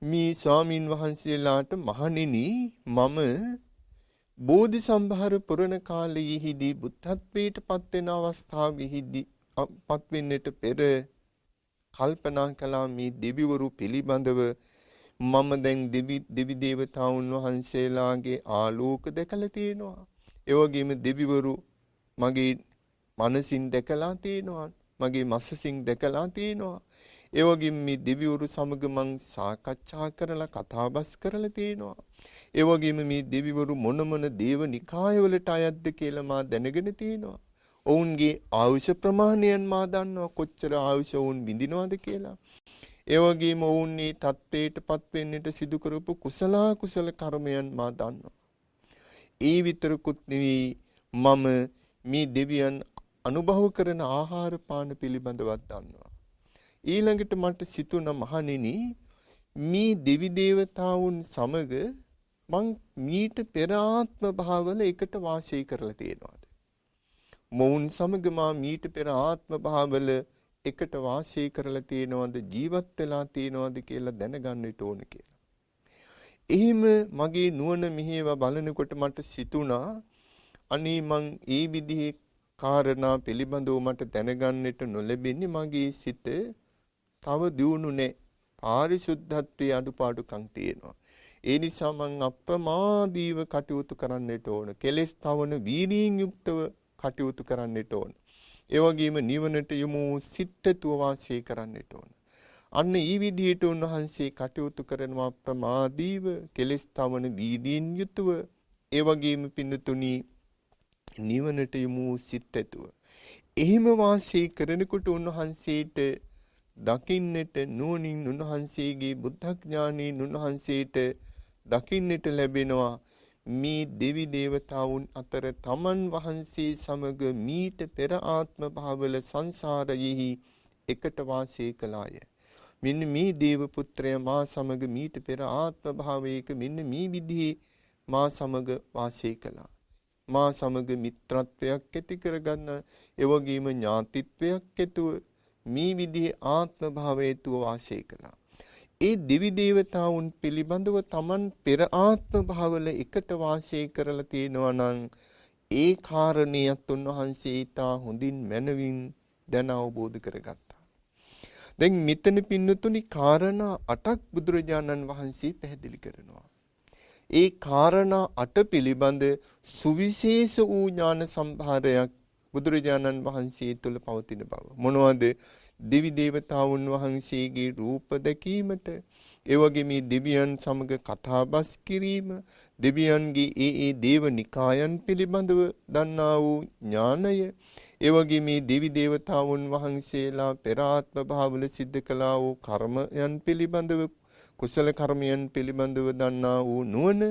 S1: මේ ස්වාමීන් වහන්සේලාට මහණෙනි මම බෝධි සම්භාර පුරණ කාලයේදී බුද්ධත්වයට පත් වෙන අවස්ථාවේදී පත් වෙන්නට පෙර කල්පනා කළා මේ දෙවිවරු පිළිබඳව මම දැන් දෙවි දේවතාවුන් වහන්සේලාගේ ආලෝක දැකලා තියෙනවා. ඒ වගේම දෙවිවරු මගේ මනසින් දැකලා තියෙනවා. මගේ මසසින් දැකලා තියෙනවා. ඒ වගේම මේ දෙවිවරු සමග මං සාකච්ඡා කරලා කතාබස් කරලා තියෙනවා. ඒ වගේම මේ දෙවිවරු මොන දේව නිකායවලට අයත්ද කියලා මා දැනගෙන තියෙනවා. ඔවුන්ගේ ආයුෂ ප්‍රමාණයන් මා දන්නවා කොච්චර ආයුෂ වුන් විඳිනවද කියලා. ඒ වගේම ඔවුන් මේ තත්ත්වයටපත් වෙන්නට සිදු කරපු කුසල කර්මයන් මා දන්නවා. ඒ විතරකුත් නෙවෙයි මම මේ දෙවියන් අනුභව කරන ආහාර පාන පිළිබඳවත් දන්නවා. ඊළඟට මට සිතුණා මහණෙනි මේ දෙවි දේවතාවුන් සමග මං මීට පෙර ආත්ම භාවවල එකට වාසය කරලා තියෙනවාද? මොවුන් සමග මා මීට පෙර ආත්ම භාවවල එකට වාසය කරලා තියෙනවද ජීවත් වෙලා තියෙනවද කියලා දැනගන්නට ඕන කියලා. එහෙම මගේ නුවණ මෙහෙවා බලනකොට මට සිතුණා අනේ මං ඒ විදිහේ කාරණා පිළිබඳව මට දැනගන්නට නොලැබෙන්නේ මගේ සිත තව දියුණු නැහැ. පාරිශුද්ධත්වයේ අඩුපාඩුකම් තියෙනවා. ඒ නිසා මං අප්‍රමාදීව කටයුතු කරන්නට ඕන. කෙලෙස් තවන වීරියෙන් යුක්තව කටයුතු කරන්නට ඕන. ඒ වගේම නිවනට යමු සිත්තුව වාසය කරන්නට ඕන. අන්න ඒ විදිහට උන්වහන්සේ කටයුතු කරනවා ප්‍රමාදීව කෙලෙස් තවන වීරියෙන් යුතුව. ඒ වගේම පින්නතුණි නිවනට යමු සිත්තුව. එහෙම වාසය කරනකොට උන්වහන්සේට දකින්නට නුවණින් උන්වහන්සේගේ බුද්ධඥානයෙන් උන්වහන්සේට දකින්නට ලැබෙනවා මේ දෙවි දේවතාවුන් අතර තමන් වහන්සේ සමග මීට පෙර ආත්ම භාවවල සංසාරයෙහි එකට වාසය කළාය. මෙන්න මේ දේව පුත්‍රයා මා සමග මීට පෙර ආත්ම භාවයක මෙන්න මේ විදිහේ මා සමග වාසය කළා. මා සමග මිත්‍රත්වයක් ඇති කරගන්න ඒ වගේම ඥාතිත්වයක් ඇතුව මේ විදිහේ ආත්ම භාවයතුව වාසය කළා. ඒ දෙවි දේවතාවුන් පිළිබඳව Taman පෙර ආත්ම භාවවල එකට වාසය කරලා තියෙනවා නම් ඒ කාරණේත් උන්වහන්සේ ඊට හොඳින් මනවින් දැන අවබෝධ කරගත්තා. දැන් මෙතන පින්නතුනි කාරණා 8ක් බුදුරජාණන් වහන්සේ පැහැදිලි කරනවා. ඒ කාරණා 8 පිළිබඳ සුවිශේෂ වූ ඥාන සම්භාරයක් බුදුරජාණන් වහන්සේ තුළ පවතින බව. මොනවද? දෙවි දේවතාවුන් වහන්සේගේ රූප දැකීමට, ඒ වගේ මේ දෙවියන් සමග කතාබස් කිරීම, දෙවියන්ගේ ඒ දේව නිකායන් පිළිබඳව දන්නා වූ ඥානය, ඒ වගේ මේ දෙවි දේවතාවුන් වහන්සේලා පෙර ආත්ම භාවවල සිද්ධ කළා වූ කර්මයන් පිළිබඳව, කුසල කර්මයන් පිළිබඳව දන්නා වූ නුවණ,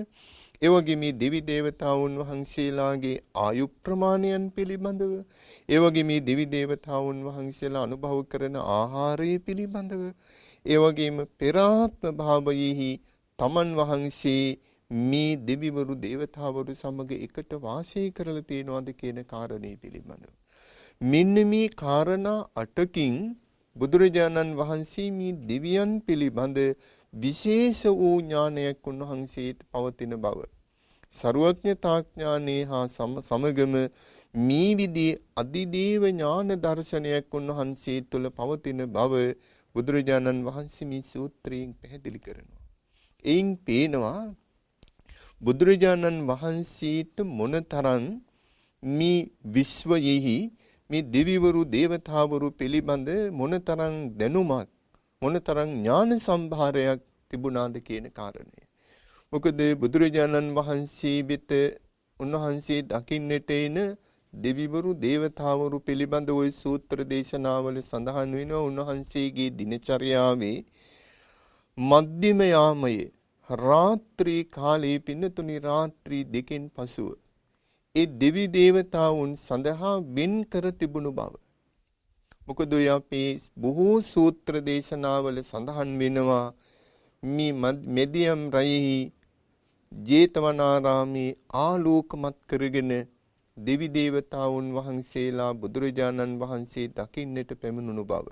S1: ඒ වගේ මේ දෙවි දේවතාවුන් වහන්සේලාගේ ආයු ප්‍රමාණයන් පිළිබඳව, ඒ වගේ මේ දෙවි දේවතාවුන් වහන්සේලා අනුභව කරන ආහාරය පිළිබඳව, ඒ වගේම පෙර ආත්ම භාවයෙහි තමන් වහන්සේ මේ දෙවිවරු දේවතාවරු සමග එකට වාසය කරලා තියෙනවාද කියන කාරණේ පිළිබඳව. මෙන්න මේ කාරණා 8කින් බුදුරජාණන් වහන්සේ මේ දෙවියන් පිළිබඳ විශේෂ වූ ඥානයක් උන්වහන්සේට පවතින බව, සර්වඥතා ඥානේ හා සමගම මේ විදිහේ අධිදේව ඥාන දර්ශනයක් උන්වහන්සේ තුළ පවතින බව බුදුරජාණන් වහන්සේ මේ සූත්‍රයෙන් පැහැදිලි කරනවා. එයින් පේනවා බුදුරජාණන් වහන්සේට මොනතරම් මේ විශ්වයෙහි මේ දෙවිවරු දේවතාවරු පිළිබඳ මොනතරම් දැනුමක්, මොනතරම් ඥාන සම්භාරයක් තිබුණාද කියන කාරණය. මොකද බුදුරජාණන් වහන්සේ වෙත උන්වහන්සේ දකින්නට එන දෙවිවරු දේවතාවරු පිළිබඳ ওই සූත්‍ර දේශනාවල සඳහන් වෙනවා උන්වහන්සේගේ දිනචර්යාවේ මධ්‍යම යාමයේ රාත්‍රී කාලයේ පින්නතුනි රාත්‍රී දෙකෙන් පසුව ඒ දෙවි දේවතාවුන් සඳහා වෙන් කර තිබුණු බව. මොකද ඔය අපේ බොහෝ සූත්‍ර දේශනාවල සඳහන් වෙනවා මේ මෙදියම් රයෙහි ජේතවනාරාමේ ආලෝකමත් කරගෙන දෙවි දේවතාවුන් වහන්සේලා බුදුරජාණන් වහන්සේ දකින්නට පැමිණුණු බව.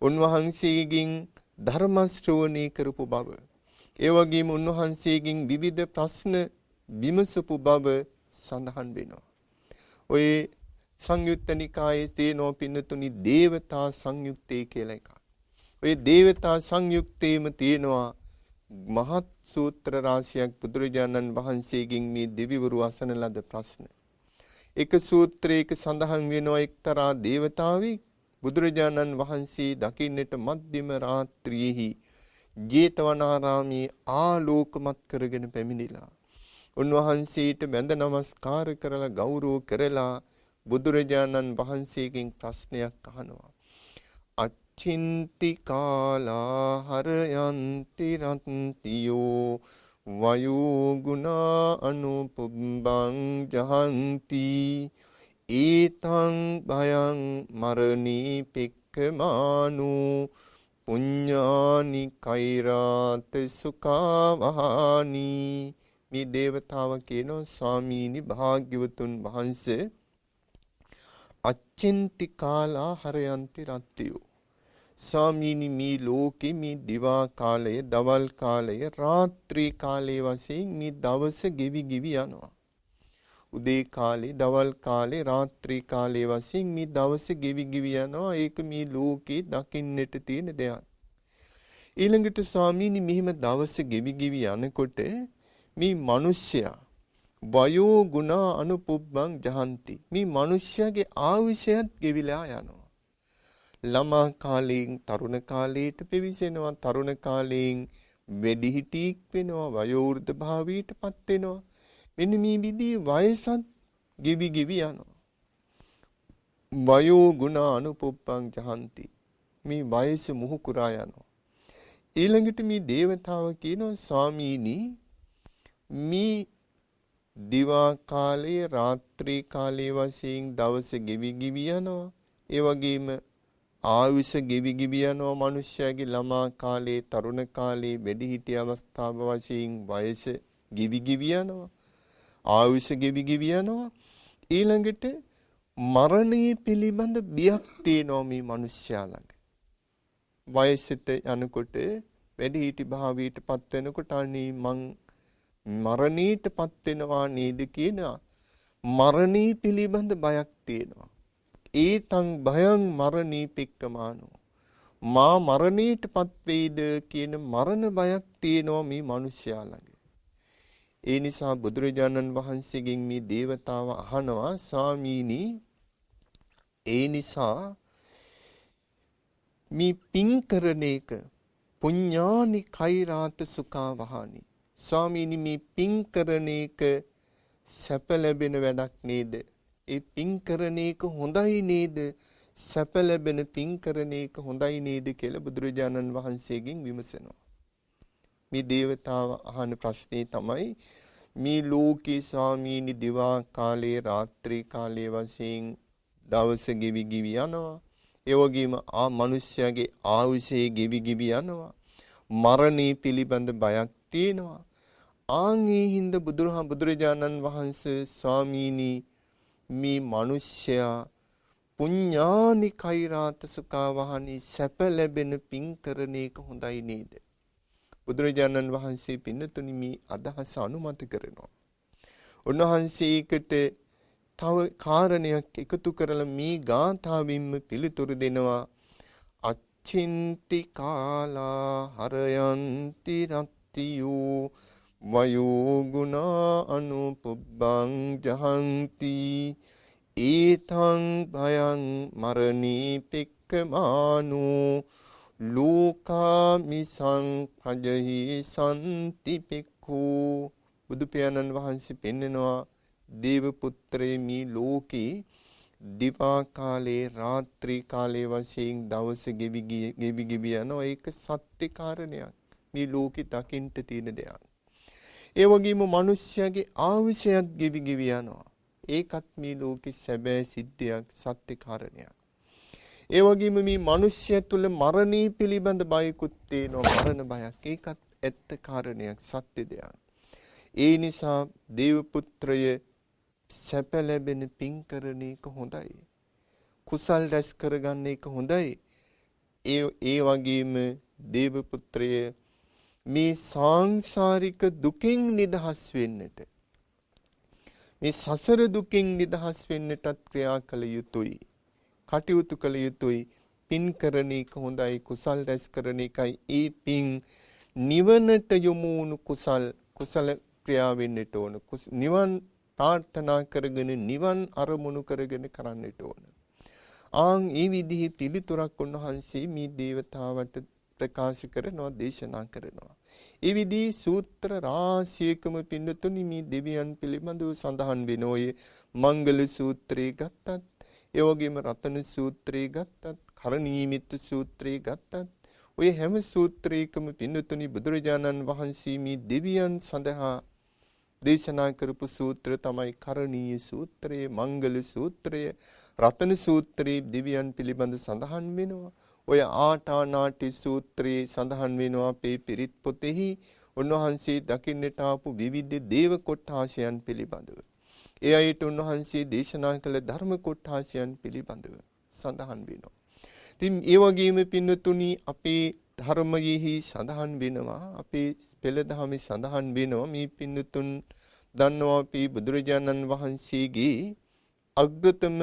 S1: උන්වහන්සේගෙන් ධර්ම ශ්‍රවණය කරපු බව. ඒ වගේම උන්වහන්සේගෙන් විවිධ ප්‍රශ්න විමසපු බව සඳහන් වෙනවා. ඔය සංයුත්ත නිකායේ තියෙන පින්නතුනි දේවතා සංයුත්තේ කියලා එකක්. ඔය දේවතා සංයුත්තේම තියෙනවා මහත් සූත්‍ර රාශියක් බුදුරජාණන් වහන්සේගෙන් මේ දෙවිවරු අසන ලද ප්‍රශ්න. එක සූත්‍රයක සඳහන් වෙනවා එක්තරා දේවතාවෙක් බුදුරජාණන් වහන්සේ දකින්නට මධ්‍යම රාත්‍රියේහි ජේතවනාරාමයේ ආලෝකමත් කරගෙන පැමිණිලා උන්වහන්සේට වැඳ නමස්කාර කරලා ගෞරව කරලා බුදුරජාණන් වහන්සේගෙන් ප්‍රශ්නයක් අහනවා. අච්චින්ති කාලා හරයන්ති රත්තියෝ වයෝ ගුණා අනුපුබ්බං ජහන්ති ඒතං භයං මරණී පික්ඛමානු පුඤ්ඤානි කෛරාත සුඛාවහානි. මේ දේවතාව කියනවා ස්වාමීනි භාග්‍යවතුන් වහන්සේ අච්චින්ති කාලා හරයන්ති රත්තියෝ. ස්වාමීනි මේ ලෝකෙ මේ දිවා කාලය, දවල් කාලය, රාත්‍රී කාලයේ වශයෙන් මේ දවස ගෙවි යනවා. උදේ කාලේ, දවල් කාලේ, රාත්‍රී කාලයේ වශයෙන් මේ දවස ගෙවි යනවා. ඒක මේ ලෝකේ දකින්නට තියෙන දෙයක්. ඊළඟට ස්වාමීනි මෙහිම දවස ගෙවි යනකොට මේ මිනිස්සයා වයෝ ගුණා අනුපුබ්බං ජහන්ති. මේ මිනිස්සයාගේ ආයුෂයත් ගෙවිලා යනවා. ළමා කාලයෙන් තරුණ කාලයට පිවිසෙනවා, තරුණ කාලයෙන් වැඩිහිටියෙක් වෙනවා, වයෝවෘද්ධ භාවයටපත් වෙනවා. මෙන්න මේ විදිහේ වයසත් ගෙවි යනවා. වයෝ ගුණා අනුපුබ්බං ජහන්ති. මේ වයස මුහු කුරා යනවා. ඊළඟට මේ දේවතාව කියනවා ස්වාමීනි මේ දිවා කාලයේ, රාත්‍රී කාලයේ වශයෙන් දවස ගෙවි යනවා. ඒ වගේම ආයුෂ ගෙවි යනවා. මිනිස්යාගේ ළමා කාලේ, තරුණ කාලේ, වැඩිහිටි අවස්ථාව වශයෙන් වයස ගෙවි යනවා. ආයුෂ ගෙවි යනවා. ඊළඟට මරණය පිළිබඳ බියක් තියෙනවා මේ මිනිස්යා ළඟ. වයසට යනකොට වැඩිහිටි භාවයට පත් වෙනකොට අනේ මං මරණයට පත් වෙනවා නේද කියන මරණී පිළිබඳ බයක් තියෙනවා. ඒතං භයං මරණී පික්කමානෝ. මා මරණයට පත් වේද කියන මරණ බයක් තියෙනවා මේ මිනිස්යා ළඟ. ඒ නිසා බුදුරජාණන් වහන්සේගෙන් මේ දේවතාව අහනවා ස්වාමීනි ඒ නිසා මේ පින් කරන එක පුඤ්ඤානි කෛරාත සුඛා වහානි. ස්වාමීනි මේ පින් කරන එක සැප ලැබෙන වැඩක් නේද? ඒ පින් කරන එක හොඳයි නේද? සැප ලැබෙන පින් කරන එක හොඳයි නේද කියලා බුදුරජාණන් වහන්සේගෙන් විමසනවා. මේ දේවතාව අහන ප්‍රශ්නේ තමයි මේ ලෝකේ ස්වාමීනි දිවා කාලේ රාත්‍රී කාලේ වශයෙන් දවස ගෙවි ගෙවි යනවා. ඒ වගේම මිනිස්යාගේ ආයුෂය ගෙවි ගෙවි යනවා. මරණය පිළිබඳ බයක් තියෙනවා. ආන්ගේ හින්ද බුදුරජාණන් වහන්සේ ස්වාමීනි මේ මිනිස්යා පුඤ්ඤානි කෛරාත සුඛා වහනි සැප ලැබෙන පින් කරන එක හොඳයි නේද? බුදුරජාණන් වහන්සේ පින්නතුනි මේ අදහස අනුමත කරනවා. උන්වහන්සේකට තව කාරණයක් එකතු කරලා මේ ගාථාවින්ම පිළිතුරු දෙනවා. අච්චින්ති කාලා හරයන්ති රත්තියෝ වයෝ ගුණා අනුපුබ්බං ජහන්ති ඒතං භයං මරණී පික්කමානෝ ලෝකාමිසං පජහි සන්ති පික්ඛු. බුදු පියාණන් වහන්සේ පෙන්නනවා දේව පුත්‍රේ මේ ලෝකේ දිවා කාලේ රාත්‍රී කාලේ වශයෙන් දවස ගෙවි යනවා. ඒක සත්‍ය කාරණයක්. මේ ලෝකෙ දකින්න තියෙන දෙයක්. ඒ වගේම මිනිස්යාගේ ආයුෂයත් ගෙවි යනවා. ඒකත් මේ ලෝකෙ සැබෑ සිද්ධියක්, සත්‍ය කාරණයක්. ඒ වගේම මේ මිනිස්යා තුල මරණී පිළිබඳ බයකුත් තියෙනවා. මරණ බයක්. ඒකත් ඇත්ත කාරණයක්, සත්‍ය දෙයක්. ඒ නිසා දේව පුත්‍රය සැප ලැබෙන පින් කරන එක හොඳයි. කුසල් රැස් කරගන්න එක හොඳයි. ඒ වගේම දේව පුත්‍රය මේ සාංශාරික දුකින් නිදහස් වෙන්නට, මේ සසර දුකින් නිදහස් වෙන්නටත් ක්‍රියා කළ යුතුයි. කටයුතු කළ යුතුයි. පින් කරන එක හොඳයි. කුසල් රැස් කරන එකයි. ඒ පින් නිවනට යොමු වුණු කුසල ක්‍රියා වෙන්නට ඕන. නිවන් ප්‍රාර්ථනා කරගෙන නිවන් අරමුණු කරගෙන කරන්නට ඕන. ඒ විදිහේ පිළිතුරක් උන්වහන්සේ මේ දේවතාවට ප්‍රකාශ කරනවා, දේශනා කරනවා. ඒ විදිහේ සූත්‍ර රාශියකම පින්නතුනි මේ දෙවියන් පිළිබඳව සඳහන් වෙන ඔය මංගල සූත්‍රය ගත්තත්, ඒ වගේම රතන සූත්‍රය ගත්තත්, කරණීයමිත සූත්‍රය ගත්තත්, ඔය හැම සූත්‍රයකම පින්නතුනි බුදුරජාණන් වහන්සේ මේ දෙවියන් සඳහා දේශනා කරපු සූත්‍ර තමයි කරණීය සූත්‍රය, මංගල සූත්‍රය, රතන සූත්‍රයේ දෙවියන් පිළිබඳ සඳහන් වෙනවා. ඔය ආටානාටි සූත්‍රයේ සඳහන් වෙනවා අපේ පිරිත් පොතෙහි උන්වහන්සේ දකින්නට ආපු විවිධ දේව කොට්ඨාසයන් පිළිබඳව. ඒ අයට උන්වහන්සේ දේශනා කළ ධර්ම කොට්ඨාසයන් පිළිබඳව සඳහන් වෙනවා. ඉතින් ඒ වගේම පින්නතුනි අපේ ධර්මයෙහි සඳහන් වෙනවා, අපේ පෙළ දහමේ සඳහන් වෙනවා. මේ පින්නතුන් දන්නවා අපි බුදුරජාණන් වහන්සේගේ අග්‍රතම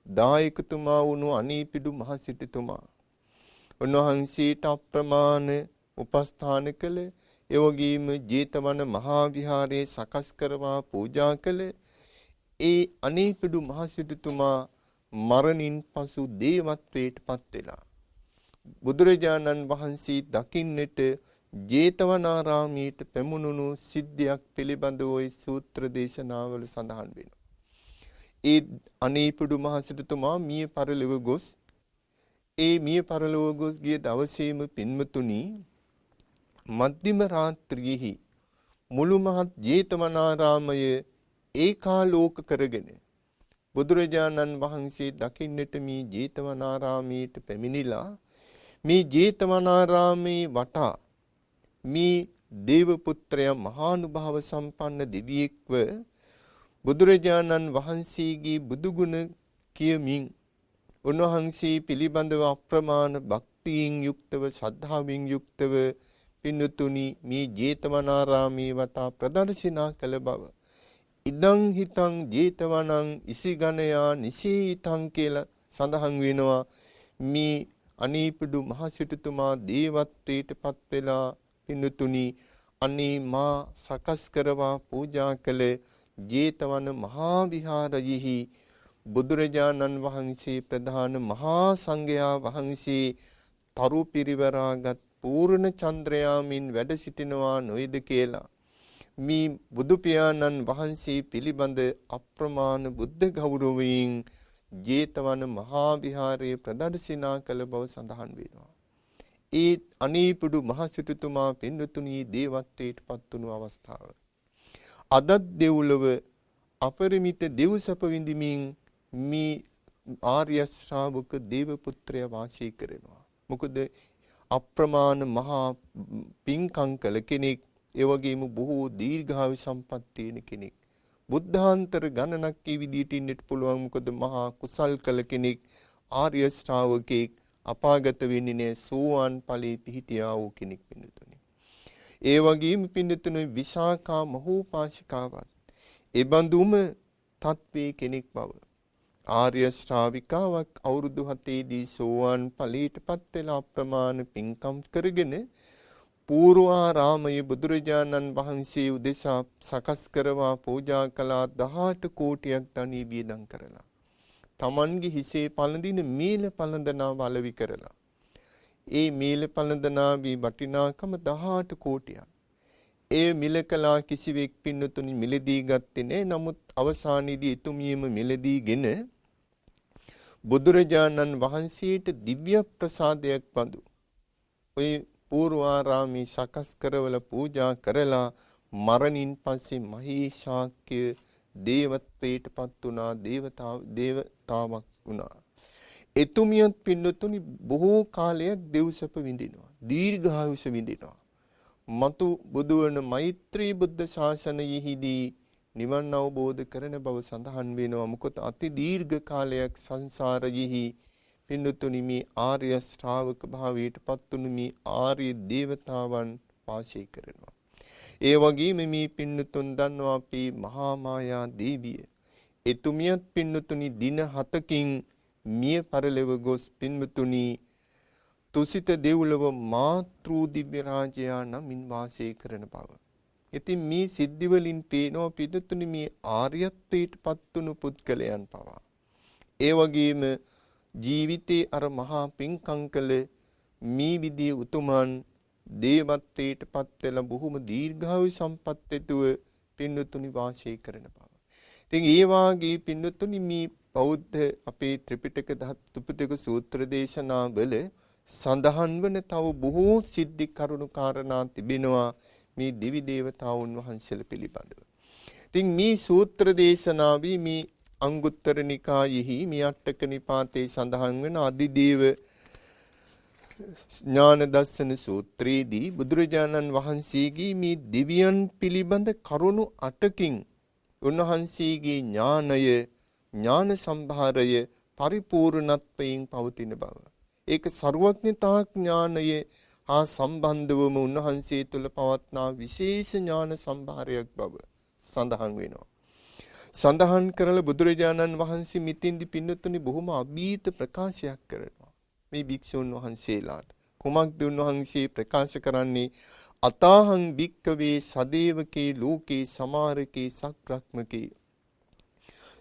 S1: දායකතුමා වුණු අනීපිඩු මහ සිටුතුමා උන්වහන්සේට අප්‍රමාණ උපස්ථාන කළ, ඒ වගේම ජේතවන මහා විහාරයේ සකස් කරවා පූජා කළ ඒ අනීපිඩු මහ සිටුතුමා මරණින් පසු දේවත්වයට පත් වෙලා බුදුරජාණන් වහන්සේ දකින්නට ජේතවනාරාමයට පැමුණුණු සිද්ධියක් පිළිබඳව ওই සූත්‍ර දේශනාවල සඳහන් වෙනවා. ඒ අනීපිඩු මහ සිටුතුමා මිය පරලොව ගොස්, ඒ මිය පරලොව ගොස් ගිය දවසේම පින්වතුනි මධ්‍යම රාත්‍රියේහි මුළු මහත් ජේතවනාරාමය ඒකාලෝක කරගෙන බුදුරජාණන් වහන්සේ දකින්නට මේ ජේතවනාරාමයට පැමිණිලා මේ ජේතවනාරාමේ වටා මේ දේව පුත්‍රයා මහානුභාව සම්පන්න දෙවියෙක්ව බුදුරජාණන් වහන්සේගේ බුදුගුණ කියමින් උන්වහන්සේ පිළිබඳව අප්‍රමාණ භක්තියෙන් යුක්තව ශ්‍රද්ධාවෙන් යුක්තව පින්නතුනි මේ ජේතවනාරාමේ වටා ප්‍රදර්ශනා කළ බව. ඉදං හිතං ජේතවනං ඉසිගණයා නිසීතං කියලා සඳහන් වෙනවා. මේ අනීපිඩු මහ සිටුතුමා දේවත්වයට පත් වෙලා පින්නතුනි අනේ මා සකස් කරවා පූජා කළ ජේතවන මහා විහාරයෙහි බුදුරජාණන් වහන්සේ ප්‍රධාන මහා සංඝයා වහන්සේ තරු පිරිවරාගත් පූර්ණ චන්ද්‍රයාමින් වැඩ සිටිනවා නොයිද කියලා මේ බුදු පියාණන් වහන්සේ පිළිබඳ අප්‍රමාණ බුද්ධ ගෞරවයෙන් ජේතවන මහා විහාරයේ ප්‍රදර්ශනා කළ බව සඳහන් වෙනවා. ඒ අනීපිඩු මහ සිටුතුමා පින්නතුණී දේවත්වයට පත් වුණු අවස්ථාව. අදත් දෙව්ලොව අපරිමිත දෙව් සැප විඳිමින් මේ ආර්ය ශ්‍රාවක දේව පුත්‍රය වාසය කරනවා. මොකද අප්‍රමාණ මහා පින්කම් කළ කෙනෙක්, ඒ වගේම බොහෝ දීර්ඝායු සම්පත් තියෙන කෙනෙක්. බුද්ධාන්තර ගණනක් මේ විදිහට ඉන්නට පුළුවන්. මොකද මහා කුසල් කළ කෙනෙක්, ආර්ය ශ්‍රාවකෙක්, අපාගත වෙන්නේ නැහැ, සෝවාන් ඵලයේ පිහිටියා වූ කෙනෙක් පින්නතුනි. ඒ වගේම පින්නතුනි විශාඛා මහෝපාසිකාවත් ඒ බඳුම තත්වේ කෙනෙක් බව. ආර්ය ශ්‍රාවිකාවක් අවුරුදු 7 දී සෝවාන් ඵලයට පත් වෙලා ප්‍රමාණ පින්කම් කරගෙන පූර්වාරාමයේ බුදුරජාණන් වහන්සේ උදෙසා සකස් කරවා පූජා කළා 18 කෝටියක් ධනෙ වියදම් කරලා. තමන්ගේ හිසේ පළඳින මීල පළඳනාව අලෙවි කරලා. ඒ මීල පළඳනාවේ වටිනාකම 18 කෝටියක්. ඒ මිල කලා කිසිවෙක් පින්නතුනි මිලදී ගත්තේ නැහැ. නමුත් අවසානයේදී එතුමියම මිලදීගෙන බුදුරජාණන් වහන්සේට දිව්‍ය ප්‍රසාදයක් බඳු ඔය පූර්වාරාමී සකස් කරවල පූජා කරලා මරණින් පස්සේ මහේශාක්‍ය දේවත්වයට පත් වුණා. දේවතාවක් වුණා. එතුමියත් පින්නතුනි බොහෝ කාලයක් දෙව්සැප විඳිනවා, දීර්ඝායුෂ විඳිනවා. මතු බුදුවන මෛත්‍රී බුද්ධ ශාසනයෙහිදී නිවන් අවබෝධ කරන බව සඳහන් වෙනවා. මොකද අති දීර්ඝ කාලයක් සංසාරයෙහි පින්නතුනි මේ ආර්ය ශ්‍රාවක භාවයට පත් වුණු මේ ආර්ය දේවතාවන් වාසය කරනවා. ඒ වගේම මේ පින්නතුන් දන්නවා අපි මහා මායා දේවිය. එතුමියත් පින්නතුනි දින 7කින් මිය පරලොව ගොස් පින්නතුනි තුසිත දෙව්ලොව මාතෘ දිව්‍ය රාජයා නමින් වාසය කරන බව. ඉතින් මේ සිද්ධි වලින් පේනවා පින්නතුනි මේ ආර්යත්වයට පත් වුණු පුද්ගලයන් පවා. ඒ වගේම ජීවිතේ අර මහා පින්කම් කළ මේ විදිහේ උතුමන් දේවත්වයට පත් වෙලා බොහොම දීර්ඝායු සම්පත් ඇතුව පින්නතුනි වාසය කරන බව. ඉතින් ඒ වාගේ පින්නතුනි මේ බෞද්ධ අපේ ත්‍රිපිටක ධාතුපිටක සූත්‍ර දේශනා වල සඳහන් වන තව බොහෝ සිද්ධි කරුණු කාරණා තිබෙනවා මේ දෙවි දේවතාවුන් වහන්සේලා පිළිබඳව. ඉතින් මේ සූත්‍ර දේශනාවේ මේ අංගුත්තර නිකායෙහි මේ අටක නිපාතේ සඳහන් වන අදිදේව ඥාන දර්ශන සූත්‍රයේදී බුදුරජාණන් වහන්සේගේ මේ දිව්‍යයන් පිළිබඳ කරුණු 8කින් උන්වහන්සේගේ ඥානය, ඥාන සම්භාරය පරිපූර්ණත්වයෙන් පවතින බව. ඒක සර්වඥතා ඥානය හා සම්බන්ධවම උන්වහන්සේ තුළ පවත්නා විශේෂ ඥාන සම්භාරයක් බව සඳහන් වෙනවා. සඳහන් කරලා බුදුරජාණන් වහන්සේ මිතින්දි පින්නතුනි බොහොම අභීත ප්‍රකාශයක් කරනවා මේ භික්ෂුන් වහන්සේලාට. කුමක්ද උන්වහන්සේ ප්‍රකාශ කරන්නේ? අතාහං භික්කවේ සදේවකේ ලෝකේ සමාරකේ සක්‍රක්මකේ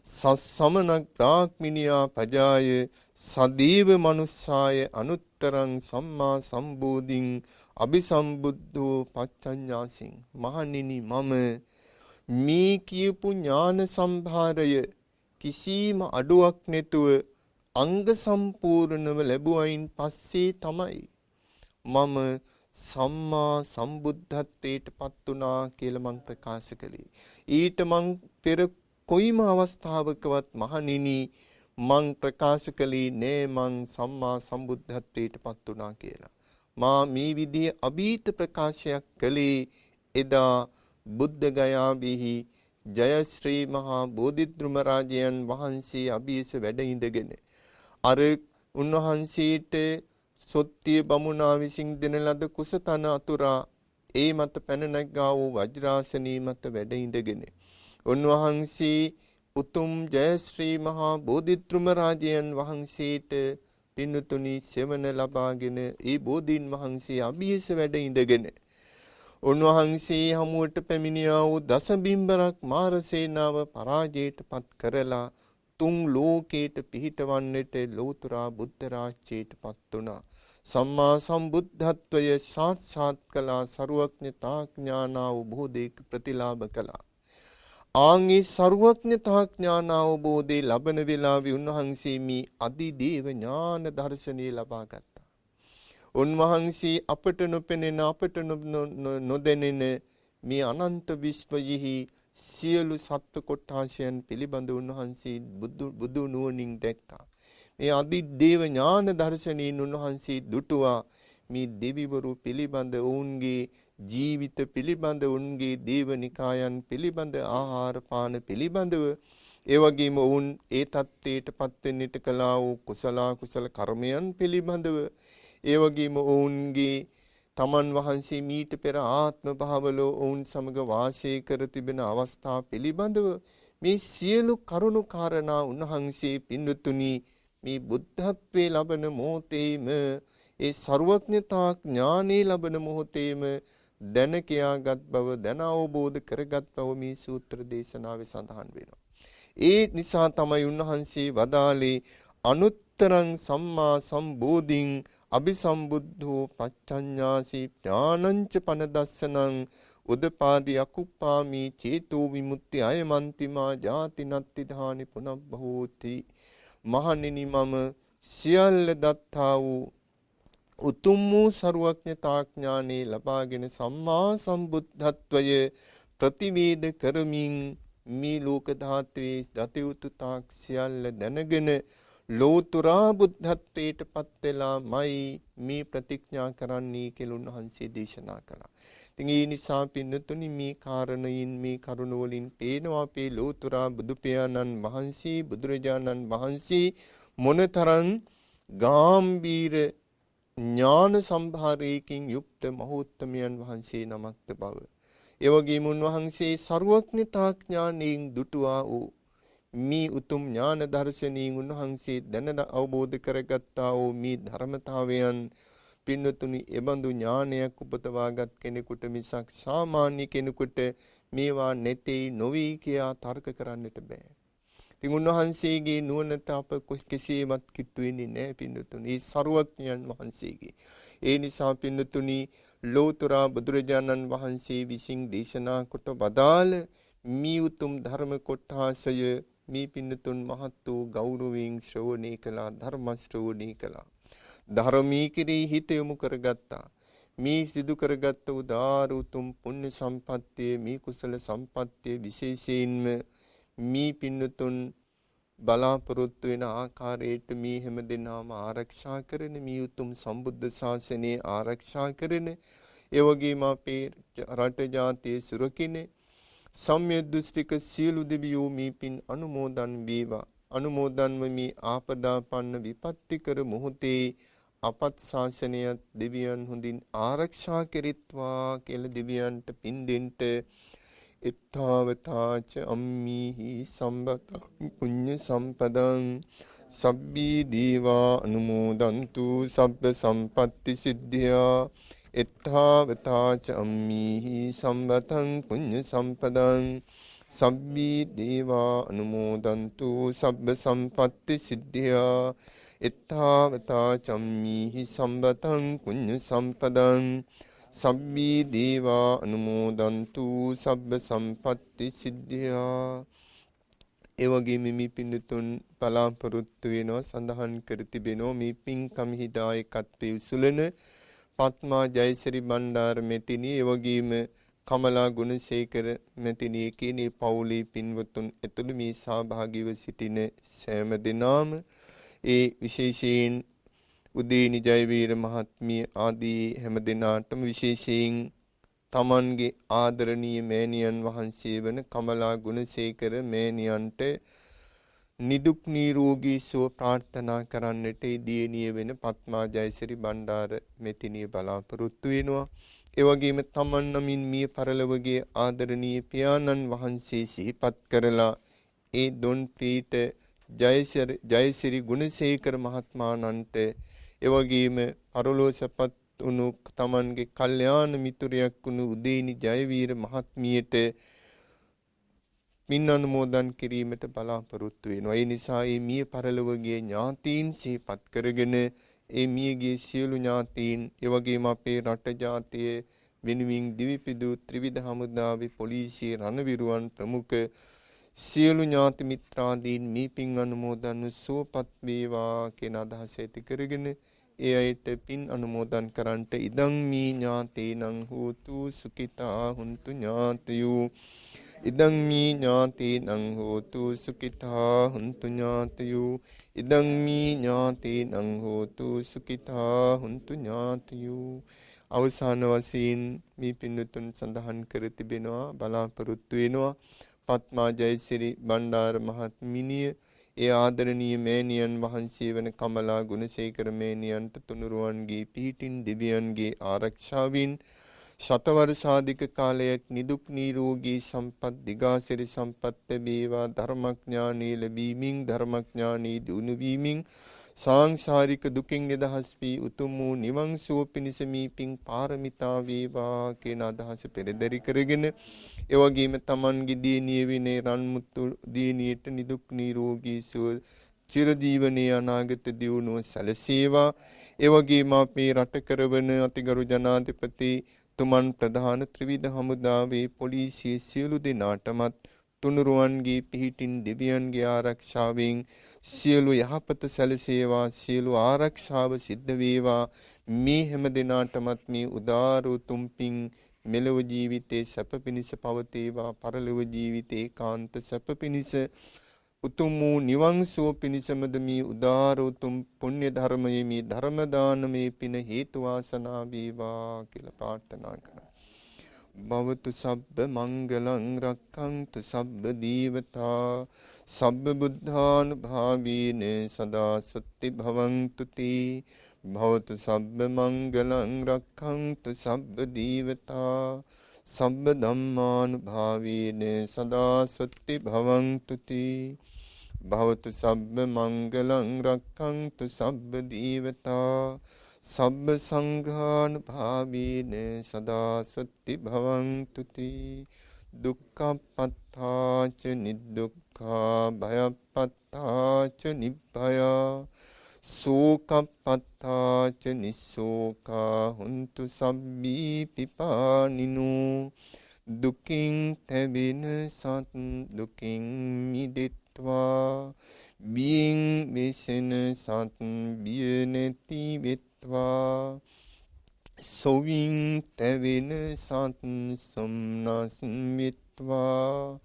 S1: සස්සමනක් බ්‍රාහ්මනියා පජාය සදේව මනුස්සාය අනුත්තරං සම්මා සම්බෝධින් අபிසම්බුද්ධෝ පච්චඤ්ඤාසින්. මහණෙනි මම මේ කියපු ඥාන සම්භාරය කිසිම අඩුවක් නැතුව අංග සම්පූර්ණව ලැබුවයින් පස්සේ තමයි මම සම්මා සම්බුද්ධත්වයට පත් වුණා කියලා මං ප්‍රකාශ කළේ. ඊට මං පෙර කොයිම අවස්ථාවකවත් මහණෙනි මං ප්‍රකාශ කළේ නෑ මං සම්මා සම්බුද්ධත්වයට පත් වුණා කියලා. මා මේ විදිහේ අභීත ප්‍රකාශයක් කළේ එදා බුද්ධ ගයාවෙහි ජයශ්‍රී මහා බෝධිද්‍රුම රාජයන් වහන්සේ අභියස වැඩ ඉඳගෙන අර උන්වහන්සේට සොත්තිය බමුණා විසින් දෙන ලද කුසතන අතුරා ඒ මත පැන නැග්ගා වූ වජ්‍රාසනී මත වැඩ ඉඳගෙන උන්වහන්සේ උතුම් ජයශ්‍රී මහා බෝධිත්‍රුම රාජයන් වහන්සේට පින්තුනි සෙවණ ලබාගෙන ඒ බෝධීන් වහන්සේ අභියස වැඩ ඉඳගෙන උන්වහන්සේ හමුවට පැමිණියා වූ දසබිම්බරක් මාර සේනාව පරාජයට පත් කරලා තුන් ලෝකයට පිහිටවන්නට ලෝතුරා බුද්ධ රාජ්‍යයට පත් වුණා. සම්මා සම්බුද්ධත්වය සාක්ෂාත් කළා. සර්වඥතා ඥාන අවබෝධයක ප්‍රතිලාභ කළා. ආන්ගේ සර්වඥතා ඥාන අවබෝධය ලබන වෙලාවේ උන්වහන්සේ මේ අධිදේව ඥාන දර්ශනය ලබා ගත්තා. උන්වහන්සේ අපට නොපෙනෙන අපට නොදැනෙන මේ අනන්ත විශ්වයෙහි සියලු සත්ව කොට්ටාශයන් පිළිබඳ උන්වහන්සේ බුදු නුවණින් දැක්කා. මේ අධිදේව ඥාන දර්ශනයෙන් උන්වහන්සේ දුටුවා මේ දෙවිවරු පිළිබඳ ඔවුන්ගේ ජීවිත පිළිබඳ උන්ගේ දේවනිකායන් පිළිබඳ ආහාර පාන පිළිබඳව ඒ වගේම ඔවුන් ඒ தත්ත්වයට පත් වෙන්නට කළා වූ කුසල කර්මයන් පිළිබඳව ඒ වගේම ඔවුන්ගේ තමන් වහන්සේ මීට පෙර ආත්ම භාවවල ඔවුන් සමග වාසය කර තිබෙන අවස්ථා පිළිබඳව මේ සියලු කරුණු කාරණා උන්වහන්සේ පින්වතුනි මේ බුද්ධත්වයේ ලබන මොහොතේම ඒ සර්වඥතා ඥානෙ ලබන මොහොතේම දැන කියාගත් බව දැන අවබෝධ කරගත් බව මේ සූත්‍ර දේශනාවේ සඳහන් වෙනවා. ඒ නිසා තමයි උන්වහන්සේ වදාළේ අනුත්තරං සම්මා සම්බෝධින් අபிසම්බුද්ධෝ පච්චඤ්ඤාසි ඥානංච පනදස්සනං උදපාදි අකුප්පාමි චේතෝ විමුක්ති අයමන්තිමා ජාති නත්ති ධානි පුනබ්බහෝති. මහණෙනි මම සියල්ල දත්තා වූ උතුම් වූ සර්වඥතා ඥානෙ ලබාගෙන සම්මා සම්බුද්ධත්වය ප්‍රතිවේද කරමින් මේ ලෝක ධාතුවේ දතයුතු තාක් සියල්ල දැනගෙන ලෝතුරා බුද්ධත්වයට පත් වෙලාමයි මේ ප්‍රතිඥා කරන්නේ කියලා උන්වහන්සේ දේශනා කළා. ඉතින් ඒ නිසා පින්නතුනි මේ කාරණයින් මේ කරුණ වලින් පේනවා අපේ ලෝතුරා බුදු පියාණන් වහන්සේ බුදුරජාණන් වහන්සේ මොනතරම් ගාම්භීර ඥාන සම්භාරයකින් යුක්ත මහෝත්තමයන් වහන්සේ නමක්ද බව. ඒ වගේම උන්වහන්සේ සර්වඥතා ඥානයෙන් දුටුවා වූ මේ උතුම් ඥාන දර්ශනයෙන් උන්වහන්සේ දැන අවබෝධ කරගත්තා වූ මේ ධර්මතාවයන් පින්නතුනි එබඳු ඥානයක් උපදවාගත් කෙනෙකුට මිසක් සාමාන්‍ය කෙනෙකුට මේවා නැtei නොවේ කියා තර්ක කරන්නට බෑ. ඉතින් උන්වහන්සේගේ නුවණට අප කිසියම්වත් කිට්ටු වෙන්නේ නැහැ පින්නතුනි. ඒ සර්වඥයන් වහන්සේගේ. ඒ නිසා පින්නතුනි ලෝතුරා බුදුරජාණන් වහන්සේ විසින් දේශනා කොට වදාළ මේ උතුම් ධර්ම කොටාසය මේ පින්නතුන් මහත් වූ ගෞරවයෙන් ශ්‍රවණය කළා. ධර්ම ශ්‍රවණය කළා. ධර්මී කෙරෙහි හිත යොමු කරගත්තා. මේ සිදු කරගත් උදාර උතුම් පුණ්‍ය සම්පත්තිය මේ කුසල සම්පත්තිය විශේෂයෙන්ම මේ පින්නතුන් බලාපොරොත්තු වෙන ආකාරයට මේ හැම දෙනාම ආරක්ෂා කරන මේ උතුම් සම්බුද්ධ ශාසනය ආරක්ෂා කරන ඒ වගේම අපේ රට ජාතිය සුරකින සම්‍යක් දෘෂ්ටික සියලු දෙවියෝ මේ පින් අනුමෝදන් වේවා. අනුමෝදන්ව මේ ආපදාපන්න විපත්තිකර මොහොතේ අපත් ශාසනයත් දෙවියන් හොඳින් ආරක්ෂා කෙරෙත්වා කියලා දෙවියන්ට පින් දෙන්න එත්තාවතාච අම්මිහි සම්බතං පුඤ්ඤ සම්පදං සබ්බී දීවා අනුමෝදන්තු සබ්බ සම්පත්ති සිද්ධියා එත්තාවතාච අම්මිහි සම්බතං පුඤ්ඤ සම්පදං සබ්බී දීවා අනුමෝදන්තු සබ්බ සම්පත්ති සිද්ධියා එත්තාවතාච අම්මිහි සම්බතං පුඤ්ඤ සම්පදං සබ්බී දේවා අනුමෝදන්තු සබ්බ සම්පත්ති සිද්ධියා. ඒ වගේම මේ පින්තුන් බලාපොරොත්තු වෙනවා සඳහන් කර තිබෙනවා මේ පින්කම් හිදායකත්වයේ උසුලන පත්මා ජයසිරි බණ්ඩාර මෙතිණිය ඒ වගේම කමලා ගුණසේකර මෙතිණිය කියන පවුලේ පින්වතුන් ඇතුළු මේ සහභාගීව සිටින සෑම දෙනාම ඒ විශේෂයෙන් උදේනි ජයවීර මහත්මිය ආදී හැම දෙනාටම විශේෂයෙන් තමන්ගේ ආදරණීය මෑණියන් වහන්සේ වන කමලා ගුණසේකර මෑණියන්ට නිදුක් නිරෝගී සුව ප්‍රාර්ථනා කරන්නට දියණිය වෙන පත්මා ජයසිරි බණ්ඩාර මෙතිනිය බලාපොරොත්තු වෙනවා. ඒ වගේම තමන් නමින් මිය පරලොවගේ ආදරණීය පියාණන් වහන්සේ සිහිපත් කරලා ඒ දොන් පීඨ ජයසිරි ගුණසේකර මහත්මාණන්ට ඒ වගේම පරලෝසපත් උණු තමන්ගේ කල්යාණ මිතුරියක් වුණු උදේනි ජයවීර මහත්මියට පින් අනුමෝදන් කිරීමට බලාපොරොත්තු වෙනවා. ඒ නිසා මේ මිය පරලොවගේ ඥාතීන් සිහිපත් කරගෙන ඒ මියගේ සියලු ඥාතීන් ඒ වගේම අපේ රට ජාතිය වෙනුවෙන් දිවිපිදු ත්‍රිවිධ හමුදාවේ පොලිසිය රණවිරුවන් ප්‍රමුඛ සියලු ඥාති මිත්‍රාදීන් මේ පින් අනුමෝදන් සුවපත් වේවා කියන අදහස ඇති කරගෙන ඒ අයට පින් අනුමෝදන් කරන්ට ඉදං මී ඥාතේනං හෝතු සුඛිතා හුන්තු ඥාතයෝ ඉදං මී ඥාතේනං හෝතු සුඛිතා හුන්තු ඥාතයෝ ඉදං මී ඥාතේනං හෝතු සුඛිතා හුන්තු ඥාතයෝ. අවසාන වශයෙන් මේ පින්තුන් සඳහන් කර තිබෙනවා බලාපොරොත්තු වෙනවා පත්මා ජයසිරි බණ්ඩාර මහත්මිනිය ඒ ආදරණීය මෑණියන් වහන්සේ වන කමලා ගුණසේකර මෑණියන්ට තුනුරුවන්ගේ පිහිටින් දෙවියන්ගේ ආරක්ෂාවෙන් ශතවර්ෂාධික කාලයක් නිදුක් නිරෝගී සම්පත් දිගාසිරි සම්පත් ලැබේවා. ධර්මඥානෙ ලැබීමෙන් ධර්මඥානෙ දිනු වීමෙන් සාංසාරික දුකින් නිදහස් වී උතුම් වූ නිවන් සුව පිණිස මේ පින් පාරමිතා වේවා කියන අදහස පෙරදරි කරගෙන ඒ වගේම තමන්ගේ දියණිය විනේ රන්මුතු දියණියට නිදුක් නිරෝගී සුව චිරජීවනයේ අනාගත දියුණුව සැලසේවා. ඒ වගේම අපේ රට කරවන අතිගරු ජනාධිපති තුමන් ප්‍රධාන ත්‍රිවිධ හමුදාවේ පොලිසිය සියලු දෙනාටමත් තුනුරුවන්ගේ පිහිටින් දෙවියන්ගේ ආරක්ෂාවෙන් සියලු යහපත සැලසේවා. සියලු ආරක්ෂාව සිද්ධ වේවා. මේ හැම දිනාටමත් මේ උදාර උතුම් පින් මෙලොව ජීවිතේ සැප පිණිස පවතේවා. පරලොව ජීවිතේ ඒකාන්ත සැප පිණිස උතුම් වූ නිවන් සුව පිණිසමද මේ උදාර උතුම් පුණ්‍ය ධර්මයේ මේ ධර්ම දානමේ පින හේතු වාසනා වේවා කියලා ප්‍රාර්ථනා කරා. භවතු සබ්බ මංගලං රක්ඛන්තු සබ්බ දීවතා සබ්බ බුද්ධානුභාවීන සදා සත්‍ති භවන්තු තී. භවතු සබ්බ මංගලං රක්ඛන්තු සබ්බ දීවතා සබ්බ ධම්මානුභාවීන සදා සත්‍ති භවන්තු තී. භවතු සබ්බ මංගලං රක්ඛන්තු සබ්බ දීවතා සබ්බ සංඝානුභාවීන සදා සත්‍ති භවන්තු තී. දුක්ඛපත්තාච නිදුක්ඛා භයපත්තාච නිබ්භයා සෝකපත්තාච නිස්සෝකා හුන්තු සබ්බී පිපානිනෝ. දුකින් තැවෙන සත් දුකින් මිදෙත්වා. බියෙන් වෙසෙන සත් බිය නැති වෙත්වා. සොවින් තැවෙන සත් සොම්නස් වෙත්වා.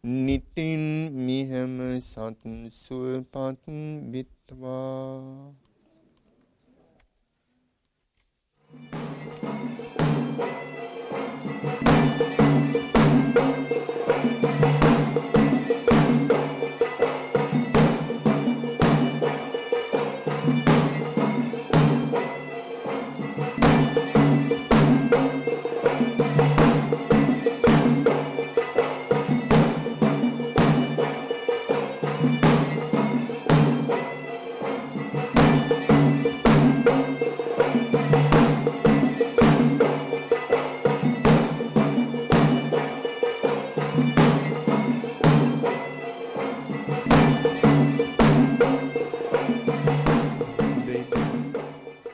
S1: නිතින් මිහැම සත් සුවපත් වෙත්වා.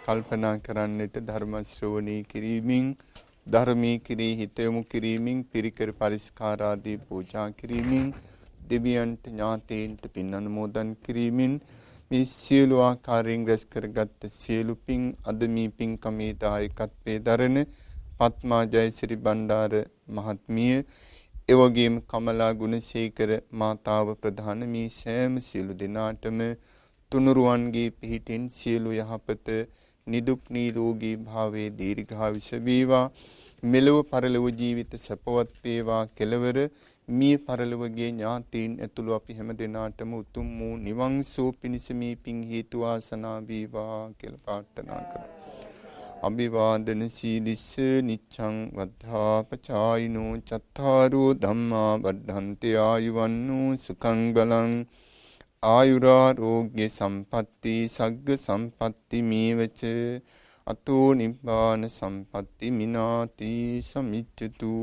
S1: කල්පනා කරන්නට ධර්ම ශ්‍රවණය කිරීමෙන් ධර්මයේ කෙරෙහි හිත යොමු කිරීමෙන් පිරිකර පරිස්කාර ආදී පූජා කිරීමෙන් දෙවියන්ට ඥාතීන්ට පින් අනුමෝදන් කිරීමෙන් මේ සියලු ආකාරයෙන් රැස් කරගත් සියලු පින් අද මේ පින්කමේ දායකත්වයේ දරන පත්මා ජයසිරි බණ්ඩාර මහත්මිය එවැගේම කමලා ගුණසේකර මාතාව ප්‍රධාන මේ සෑම සියලු දෙනාටම තුනුරුවන්ගේ පිහිටින් සියලු යහපත නිදුක් නිරෝගී භාවයේ දීර්ඝායුෂ වේවා. මෙලොව පරලොව ජීවිත සපවත් වේවා. කෙලවර මිය පරලොවගේ ඥාතීන් ඇතුළු අපි හැම දෙනාටම උතුම් වූ නිවන් සුව පිණිස මේ පින් හේතු වාසනා වේවා කියලා ප්‍රාර්ථනා කරමු. අභිවාදන සීලිස්ස නිච්ඡං වද්ධාපචායිනෝ චත්තාරෝ ධම්මා වද්ධන්ති ආයුවන්නෝ සුඛං බලං ආයුරාෝග්‍ය සම්පatti සග්ග සම්පatti මේවච අතෝ නිබ්බාන සම්පatti මිනාති සමිච්ඡතු.